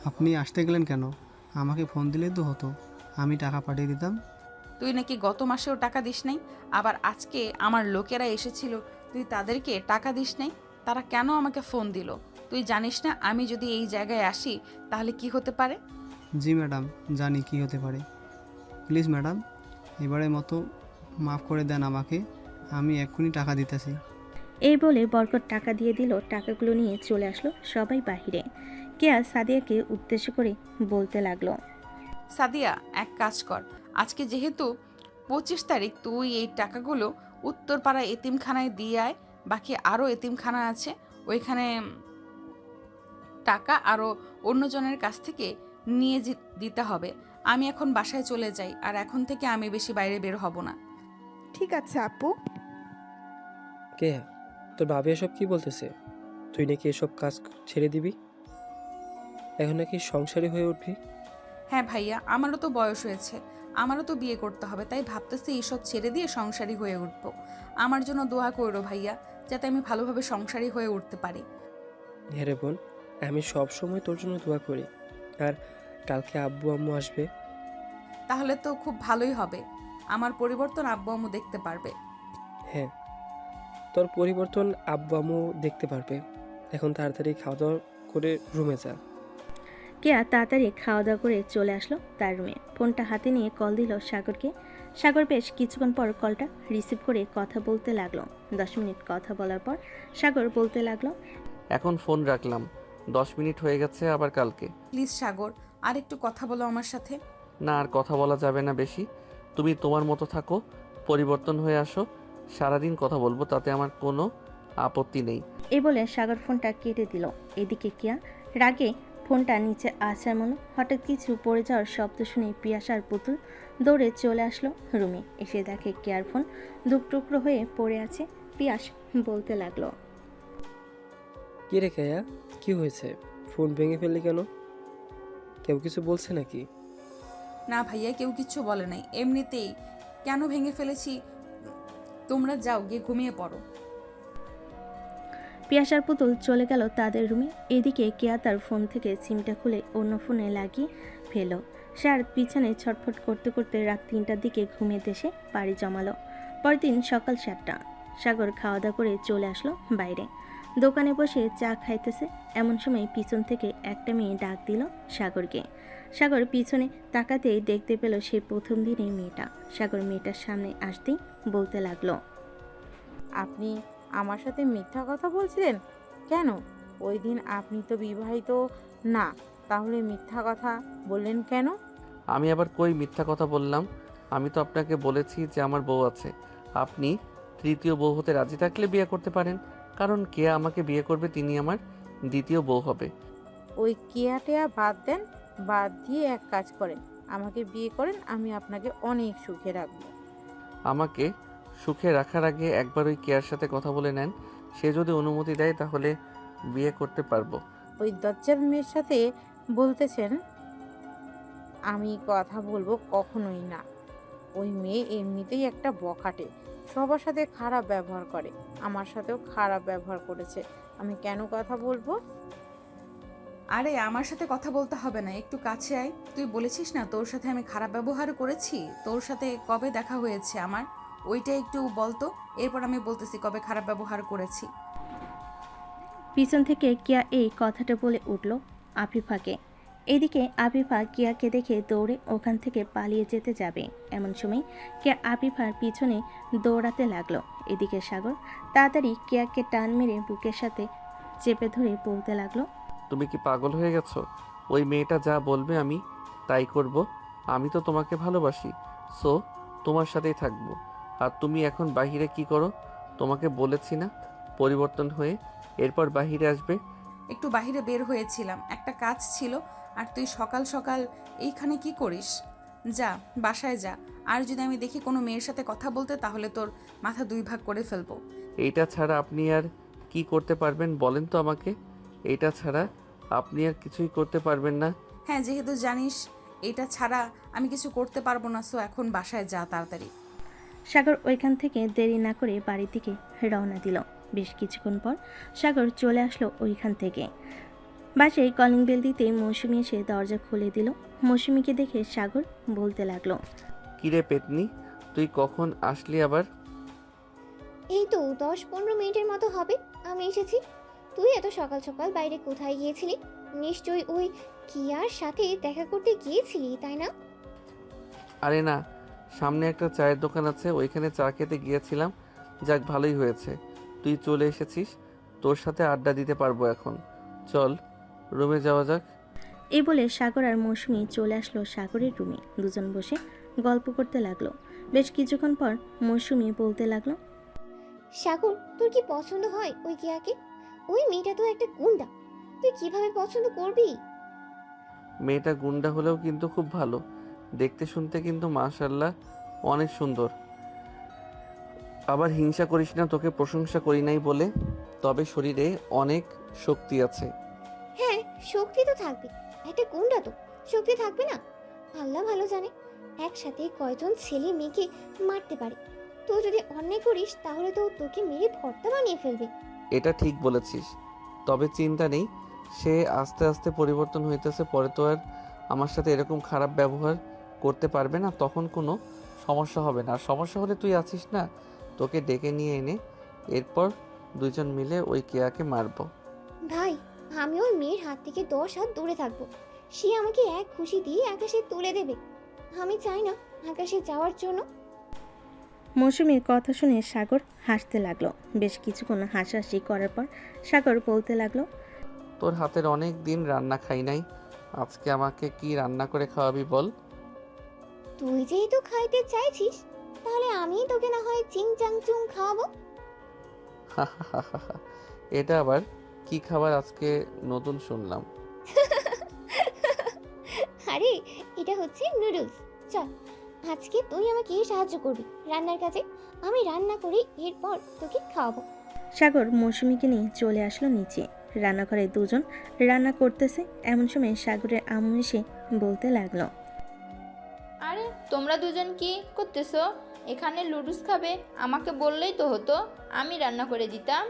M: আপনি আসতে গেলেন কেন? আমাকে ফোন দিলেই তো হতো, আমি টাকা পাঠিয়ে দিতাম।
A: তুই নাকি গত মাসেও টাকা দিস নাই, আবার আজকে আমার লোকেরা এসেছিল, তুই তাদেরকে টাকা দিস নাই। তারা কেন আমাকে ফোন দিল? তুই জানিস না আমি যদি এই জায়গায় আসি তাহলে কি হতে পারে?
M: জি ম্যাডাম, জানি কি হতে পারে। প্লিজ ম্যাডাম, এবারের মতো মাফ করে দেন আমাকে, আমি এক্ষুনি টাকা দিতেছি।
C: এই বলে বরকত টাকা দিয়ে দিল। টাকাগুলো নিয়ে চলে আসলো সবাই বাহিরে। কেয়া সাদিয়াকে উদ্দেশ্য করে বলতে লাগলো।
A: সাদিয়া এক কাজ কর, আজকে যেহেতু 25 তারিখ, তুই এই টাকাগুলো উত্তরপাড়া এতিমখানায় দিয়ে আয়। বাকি আরও এতিমখানা আছে, ওইখানে টাকা আরও অন্যজনের কাছ থেকে নিয়ে দিতে হবে। আমি এখন বাসায় চলে যাই, আর এখন থেকে আমি বেশি বাইরে বের হব না।
B: ঠিক আছে আপু।
F: কে তোর ভাবি এসব কি বলতেছে? তুই নাকি এসব কাজ ছেড়ে দিবি, এখন নাকি সংসারী হয়ে উঠবি?
A: হ্যাঁ ভাইয়া, আমারও তো বয়স হয়েছে, আমারও তো বিয়ে করতে হবে, তাই ভাবতেছি এইসব ছেড়ে দিয়ে সংসারী হয়ে উঠব। আমার জন্য দোয়া করো ভাইয়া, যাতে আমি ভালোভাবে সংসারী হয়ে উঠতে পারি।
F: হ্যাঁ রে বোন, আমি সব সময় তোর জন্য দোয়া করি। আর কালকে আব্বু আম্মু আসবে।
A: তাহলে তো খুব ভালোই হবে, আমার পরিবর্তন আব্বু আম্মু দেখতে পারবে।
F: হ্যাঁ, তোর পরিবর্তন আব্বু আম্মু দেখতে পারবে। এখন তাড়াতাড়ি খাওয়া দাওয়া করে রুমে যা।
C: কেয়া তাড়াতাড়ি খাওয়া দাওয়া করে চলে আসলো তার রুমে। ফোনটা হাতে নিয়ে কল দিল সাগরকে। সাগর বেশ কিছুক্ষণ পর কলটা রিসিভ করে কথা বলতে লাগলো। 10 মিনিট কথা বলার পর সাগর বলতে লাগলো,
D: এখন ফোন রাখলাম, 10 মিনিট হয়ে গেছে, আবার কালকে।
A: প্লিজ সাগর, আর একটু কথা বলো আমার সাথে।
D: না, আর কথা বলা যাবে না বেশি। তুমি তোমার মতো থাকো, পরিবর্তন হয়ে আসো, সারাদিন কথা বলবো, তাতে আমার কোনো আপত্তি নেই।
C: এই বলে সাগর ফোনটা কেটে দিল। এদিকে কিয়া রাগে ফোনটা নিচে আসার মনে হঠাৎ কিছু পড়ে যাওয়ার শব্দ শুনে পিয়াস আর পুতুল দৌড়ে চলে আসলো রুমে। এসে দেখে কেয়ার ফোন দুপটুকরো হয়ে পড়ে আছে। পিয়াস বলতে লাগলো,
F: কি রে কেয়া, কি হয়েছে? ফোন ভেঙে ফেললি কেন? কেউ কিছু বলছে নাকি?
A: না ভাইয়া, কেউ কিচ্ছু বলে নাই, এমনিতেই। কেন ভেঙে ফেলেছি, তোমরা যাও গিয়ে ঘুমিয়ে পড়ো।
C: পিয়াস আর পুতুল চলে গেল তাদের রুমে। এদিকে কেয়া তার ফোন থেকে সিমটা খুলে অন্য ফোনে লাগিয়ে ফেল। সে আর পিছনে ছটফট করতে করতে রাত 3টার দিকে ঘুমিয়ে দেশে পাড়ি জমালো। পরদিন সকাল 7টা। সাগর খাওয়া দাওয়া করে চলে আসলো বাইরে। দোকানে বসে চা খাইতেছে, এমন সময় পিছন থেকে একটা মেয়ে ডাক দিল সাগরকে। সাগর পিছনে তাকাতেই দেখতে পেল সেই প্রথম দিনেই মেয়েটা। সাগর মেয়েটার সামনে আসতেই বলতে লাগলো,
J: আপনি আমার সাথে মিথ্যা কথা বলছিলেন কেন? ওই দিন আপনি তো বিবাহিত না, তাহলে মিথ্যা কথা বললেন কেন?
D: আমি আবার কই মিথ্যা কথা বললাম? আমি তো আপনাকে বলেছি যে আমার বউ আছে। আপনি তৃতীয় বউ হতে রাজি থাকলে বিয়ে করতে পারেন, কারণ কে আমাকে বিয়ে করবে তিনি আমার দ্বিতীয় বউ হবে।
J: ওই কেয়াটেয়া বাদ দেন, বাদ দিয়ে এক কাজ করেন, আমাকে বিয়ে করেন, আমি আপনাকে অনেক সুখে রাখবো।
D: আমাকে সুখে রাখার আগে একবার ওই কেয়ার সাথে কথা বলে নেন, সে যদি অনুমতি দেয় তাহলে বিয়ে করতে পারবো।
J: ওই দজ্জাল মেয়ের সাথে বলতেছেন আমি কথা বলবো? কখনোই না। ওই মেয়ে এমনিতেই একটা বখাটে, সবার সাথে খারাপ ব্যবহার করে, আমার সাথেও খারাপ ব্যবহার করেছে, আমি কেন কথা বলবো?
A: আরে আমার সাথে কথা বলতে হবে না, একটু কাছে আয়। তুই বলেছিস না তোর সাথে আমি খারাপ ব্যবহার করেছি? তোর সাথে কবে দেখা হয়েছে আমার, ওইটা একটু বলতো, এরপর আমি বলতেছি কবে খারাপ ব্যবহার করেছি।
C: পিছন থেকে কিয়া এই কথাটা বলে উঠল আফিফাকে। এদিকে আফিফা কিয়াকে দেখে দৌড়ে ওখান থেকে পালিয়ে যেতে যাবে, এমন সময় কিয়া আফিফার পিছনে দৌড়াতে লাগলো। এদিকে সাগর তাড়াতাড়ি কিয়াকে টান মেরে বুকের সাথে চেপে ধরে বলতে লাগলো,
D: তুমি কি পাগল হয়ে গেছো? ওই মেয়েটা যা বলবে আমি তাই করব। আমি তো তোমাকে ভালোবাসি, সো তোমার সাথেই থাকবো। আর তুমি এখন বাহিরে কি করো? তোমাকে বলেছি না পরিবর্তন হয়ে এরপর বাহিরে আসবে।
A: একটু বাইরে বের হয়েছিলাম, একটা কাজ ছিল। আর তুই সকাল সকাল এইখানে কি করিস? যা বাসায় যা, আর যদি আমি দেখি কোনো মেয়ের সাথে কথা বলতে তাহলে তোর মাথা 2 ভাগ করে ফেলবো।
D: এইটা ছাড়া আপনি আর কি করতে পারবেন বলেন তো আমাকে? এইটা ছাড়া আপনি আর কিছুই করতে পারবেন না।
A: হ্যাঁ, যেহেতু জানিস এটা ছাড়া আমি কিছু করতে পারবো না, সো এখন বাসায় যা তাড়াতাড়ি।
C: সাগর ওইখান থেকে দেরি না করে বাড়ির দিকে রওনা দিল। বেশ কিছুক্ষণ পর সাগর চলে আসলো ওইখান থেকে। বাসায় কলিং বেল দিতেই মৌসুমি এসে দরজা খুলে দিল। মৌসুমিকে দেখে সাগর বলতে লাগলো,
D: কিরে পেতনি, তুই কখন আসলি আবার?
L: এই তো 10-15 মিনিটের মতো হবে আমি এসেছি। তুই এত সকাল সকাল বাইরে কোথায় গিয়েছিলি? নিশ্চয়ই ওই কিয়ার সাথে দেখা করতে গিয়েছিলি, তাই না?
D: আরে না, সামনে একটা চায়ের দোকান আছে, ওইখানে চা খেতে গিয়েছিলাম। যাক, ভালোই হয়েছে তুই চলে এসেছিস, তোর সাথে আড্ডা দিতে পারবো এখন। চল রুমে যাওয়া যাক।
C: এই বলে সাগর আর মৌসুমি চলে আসলো সাগরের রুমে। দুজন বসে গল্প করতে লাগলো। বেশ কিছুক্ষণ পর মৌসুমি বলতে লাগলো,
L: সাগর, তোর কি পছন্দ হয় ওই কিয়াকে? ওই মেয়েটা তো একটা গুন্ডা, তুই কিভাবে পছন্দ করবি?
D: মেয়েটা গুন্ডা হলেও কিন্তু খুব ভালো, দেখতে শুনতে কিন্তু মাশাআল্লাহ অনেক সুন্দর। আবার হিংসা করিস না, তোকে প্রশংসা করি নাই বলে, তবে শরীরে অনেক শক্তি আছে।
L: হ্যাঁ, শক্তি তো থাকবে, একটা গুন্ডা তো শক্তি থাকবে না? আল্লাহ ভালো জানে একসাথে কয়জন ছেলে মেয়েকে মারতে পারে। তুই যদি অন্যায় করিস তাহলে তো তোকে মেরে ভর্তা বানিয়ে ফেলবে।
D: এটা ঠিক বলেছিস, তবে চিন্তা নেই, সে আস্তে আস্তে পরিবর্তন হইতেছে, পরে তো আর আমার সাথে এরকম খারাপ ব্যবহার করতে পারবে না, তখন কোনো সমস্যা হবে না। আর সমস্যা হলে তুই আছিস না, তোকে ডেকে নিয়ে এনে এরপর দুজন মিলে ওই কেয়াকে মারবো।
L: ভাই, আমি ওই মেয়ের হাত থেকে 10 হাত দূরে থাকবো। সে আমাকে এক খুশি দিয়ে আকাশে তুলে দেবে। আমি চাই না আকাশে যাওয়ার জন্য
C: মৌসুমীর কথা শুনে সাগর হাসতে লাগলো। বেশ কিছুক্ষণ হাসাহাসি করার পর সাগর বলতে লাগলো,
D: তোর হাতের অনেক দিন রান্না খাই নাই, আজকে আমাকে কি রান্না করে খাওয়াবি বল?
L: তুই যেহেতু খাইতে চাইছিস, তাহলে আমি তোকে না হয় চিং চাং চুং খাওয়াবো।
D: এটা আবার কি খাবার আজকে নতুন শুনলাম।
L: আরে এটা হচ্ছে নুডলস। চল, আজকে তুই আমাকে সাহায্য করবি রান্নার কাজে, আমি রান্না করে এরপর তোকে খাওয়াবো।
C: সাগর মৌসুমীকে নিয়ে চলে আসলো নিচে। রান্নাঘরে দুজন রান্না করতেছে। এমন সময় সাগরের আম্মু এসে বলতে লাগলো,
G: আরে তোমরা দুজন কি করতেছো এখানে? লুডুস খাবে? আমাকে বললেই তো হতো, আমি রান্না করে দিতাম।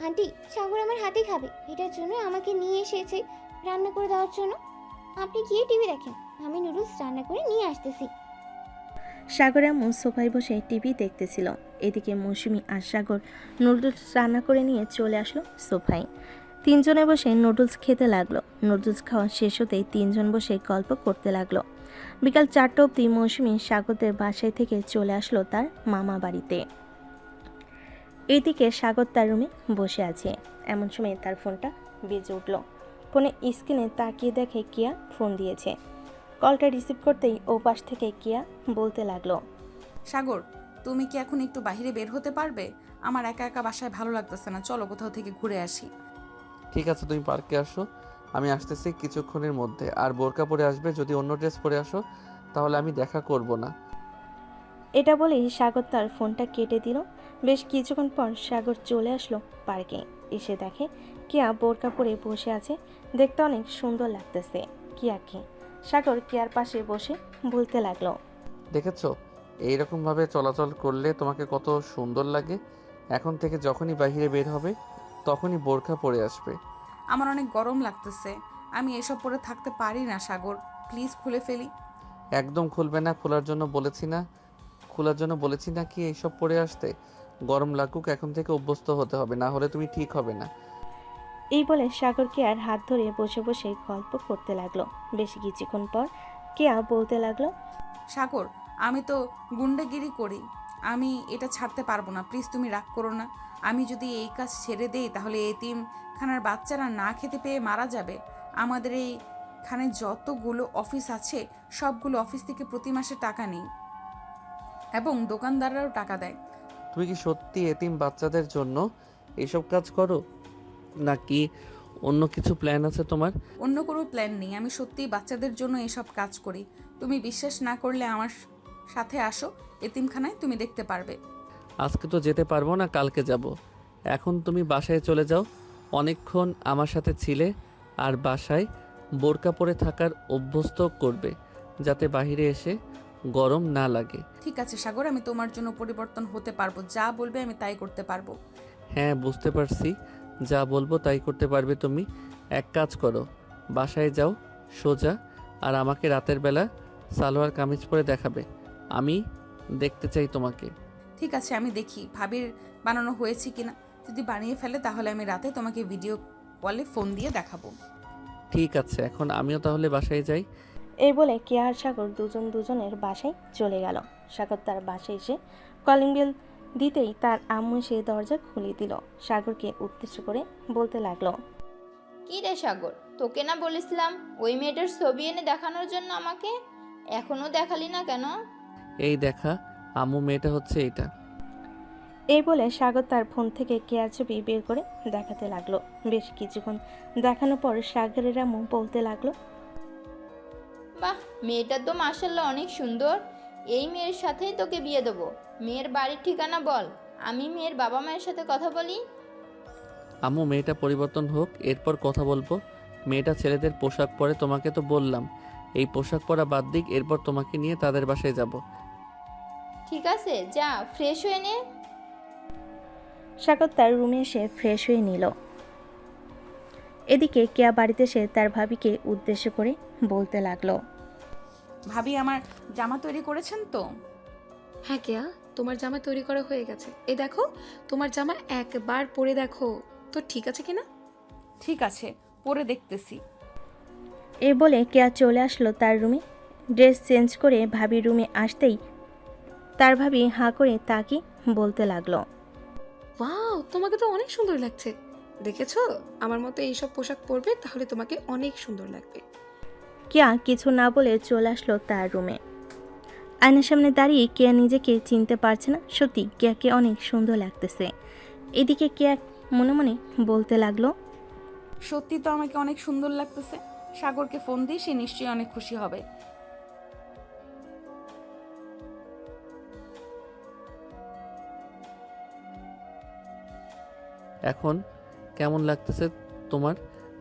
L: আন্টি, সাগর আমার হাতে খাবে, এটার জন্য আমাকে নিয়ে এসেছে রান্না করে দেওয়ার জন্য। আপনি গিয়ে টিভি দেখেন, আমি নুডলস রান্না করে নিয়ে আসতেছি।
C: সাগরের আম্মু সোফায় বসে টিভি দেখতেছিল। এদিকে মৌসুমী আর সাগর নুডলস রান্না করে নিয়ে চলে আসলো সোফায়। তিনজনে বসে নুডলস খেতে লাগলো। নুডলস খাওয়া শেষ হতেই তিনজন বসে গল্প করতে লাগলো। বিকাল 4টা অবধি মৌসুমী সাগরদের বাসায় থেকে চলে আসলো তার মামা বাড়িতে। এইদিকে সাগর তার রুমে বসে আছে। এমন সময় তার ফোনটা বেজে উঠল। ফোনে স্ক্রিনে তাকিয়ে দেখে কিয়া ফোন দিয়েছে। কলটা রিসিভ করতেই ও পাশ থেকে কিয়া বলতে লাগলো,
A: সাগর, তুমি কি এখন একটু বাইরে বের হতে পারবে? আমার একা একা বাসায় ভালো লাগতেছে না, চলো কোথাও থেকে ঘুরে আসি।
D: ঠিক আছে, তুমি পার্কে আসো, আমি আসতেছি কিছুক্ষণের মধ্যে। আর বোরকা পরে আসবে, যদি অন্য ড্রেস পরে আসো তাহলে আমি দেখা করব না।
C: এটা বলেই সাগর তার ফোনটা কেটে দিল। বেশ কিছুক্ষণ পর সাগর চলে আসলো পার্কে। এসে দেখে কিয়া বোরকা পরে বসে আছে। দেখতে অনেক সুন্দর লাগতেছে কিয়াকে। সাগর কিয়ার পাশে বসে বলতে লাগলো,
D: দেখেছো এইরকমভাবে চলাচল করলে তোমাকে কত সুন্দর লাগে। এখন থেকে যখনই বাইরে বের হবে তখনই বোরকা পরে আসবে।
A: আমার অনেক গরম লাগতেছে, আমি এসব পরে থাকতে পারি না সাগর, প্লিজ খুলে ফেলি।
D: একদম খুলবে না, খোলার জন্য বলেছি না কি এইসব পরে আসতে? গরম লাগুক, এখন থেকে অভ্যস্ত হতে হবে, না হলে তুমি ঠিক হবে না।
C: এই বলে সাগর কেয়ার হাত ধরে বসে বসে গল্প করতে লাগলো। বেশ কিছুক্ষণ পর কেয়া বলতে লাগলো,
A: সাগর, আমি তো গুন্ডাগিরি করি, আমি এটা ছাড়তে পারবো না, প্লিজ তুমি রাগ করো না। আমি যদি এই কাজ ছেড়ে দেই তাহলে এতিমখানার বাচ্চারা না খেতে পেয়ে মারা যাবে। আমাদের এইখানে যতগুলো অফিস আছে সবগুলো অফিস থেকে প্রতি মাসে টাকা নেই এবং দোকানদাররাও টাকা দেয়।
D: তুমি কি সত্যি এতিম বাচ্চাদের জন্য এইসব কাজ করো, নাকি অন্য কিছু প্ল্যান আছে তোমার?
A: অন্য কোনো প্ল্যান নেই, আমি সত্যিই বাচ্চাদের জন্য এসব কাজ করি। তুমি বিশ্বাস না করলে আমার সাথে আসো এতিমখানায়, তুমি দেখতে পারবে।
D: আজকে তো যেতে পারবো না, কালকে যাব। এখন তুমি বাসায় চলে যাও, অনেকক্ষণ আমার সাথে ছিলে। আর বাসায় বোরকা পরে থাকার অভ্যস্ত করবে, যাতে বাইরে এসে গরম না লাগে।
A: ঠিক আছে সাগর, আমি তোমার জন্য পরিবর্তন হতে পারবো, যা বলবে আমি তাই করতে পারবো।
D: হ্যাঁ বুঝতে পারছি, যা বলবো তাই করতে পারবে তুমি। এক কাজ করো, বাসায় যাও সোজা, আর আমাকে রাতের বেলা সালোয়ার কামিজ পরে দেখাবে, আমি দেখতে চাই তোমাকে।
A: ঠিক আছে, আমি দেখি ভাবির বানানো হয়েছে কিনা। যদি বানিয়ে ফেলে তাহলে আমি রাতে তোমাকে ভিডিও কলে ফোন দিয়ে দেখাবো।
D: ঠিক আছে, এখন আমিও তাহলে বাসায় যাই।
C: এই বলে কেয়া আর সাগর দুজনের বাসায় চলে গেল। সাগর তার বাসায় এসে কলিং বেল দিতেই তার আম্মু সেই দরজা খুলে দিল। সাগরকে উদ্দেশ্য করে বলতে লাগলো,
G: কি রে সাগর, তোকে না বলেছিলাম ওই মেয়েটার ছবি এনে দেখানোর জন্য আমাকে? এখনো দেখালি না কেন?
D: এই দেখা, আম্মু মেয়েটা হচ্ছে এটা।
C: এই বলে সাগর তার ফোন থেকে কেয়ার ছবি বের করে দেখাতে লাগলো। বেশ কিছুক্ষণ দেখানোর পর সাগরের আম্মু বলতে লাগলো,
G: বাহ, মেয়েটা তো মাশাল্লাহ অনেক সুন্দর। এই মেয়ের সাথেই তোকে বিয়ে দেবো। মেয়ের বাড়ির ঠিকানা বল, আমি মেয়ের বাবা মায়ের সাথে কথা বলি।
D: আম্মু মেয়েটা পরিবর্তন হোক, এরপর কথা বলবো। মেয়েটা ছেলেদের পোশাক পরে, তোমাকে তো বললাম এই পোশাক পরা বাদ দিক, এরপর তোমাকে নিয়ে তাদের বাসায় যাব।
G: ঠিক আছে, যা ফ্রেশ হয়ে নে।
C: সাগর তার রুমে এসে ফ্রেশ হয়ে নিল। এদিকে কেয়া বাড়িতে এসে তার ভাবিকে উদ্দেশ্য করে বলতে লাগলো,
A: ভাবি আমার জামা তৈরি করেছেন তো?
E: হ্যাঁ কেয়া, তোমার জামা তৈরি করা হয়ে গেছে। এই দেখো, তোমার জামা একবার পরে দেখো তো ঠিক আছে কিনা।
A: ঠিক আছে, পরে দেখতেছি।
C: এই বলে কেয়া চলে আসলো তার রুমে। ড্রেস চেঞ্জ করে ভাবির রুমে আসতেই তার ভাবি হাঁ করে তাকে বলতে লাগলো,
E: ওয়াও, তোমাকে তো অনেক সুন্দর লাগছে। দেখেছো, আমার মতো এইসব পোশাক পরবে তাহলে তোমাকে অনেক সুন্দর লাগবে।
C: কেয়া কিছু না বলে চলে আসলো তার রুমে। আয়নার সামনে দাঁড়িয়ে কেয়া নিজেকে চিনতে পারছে না। সত্যি কেয়াকে অনেক সুন্দর লাগতেছে। এদিকে কেয়া মনে মনে বলতে লাগলো,
A: সত্যি তো আমাকে অনেক সুন্দর লাগতেছে। সাগরকে ফোন দিই, সে নিশ্চয়ই অনেক খুশি হবে।
D: এখন কেমন লাগতেছে তোমার?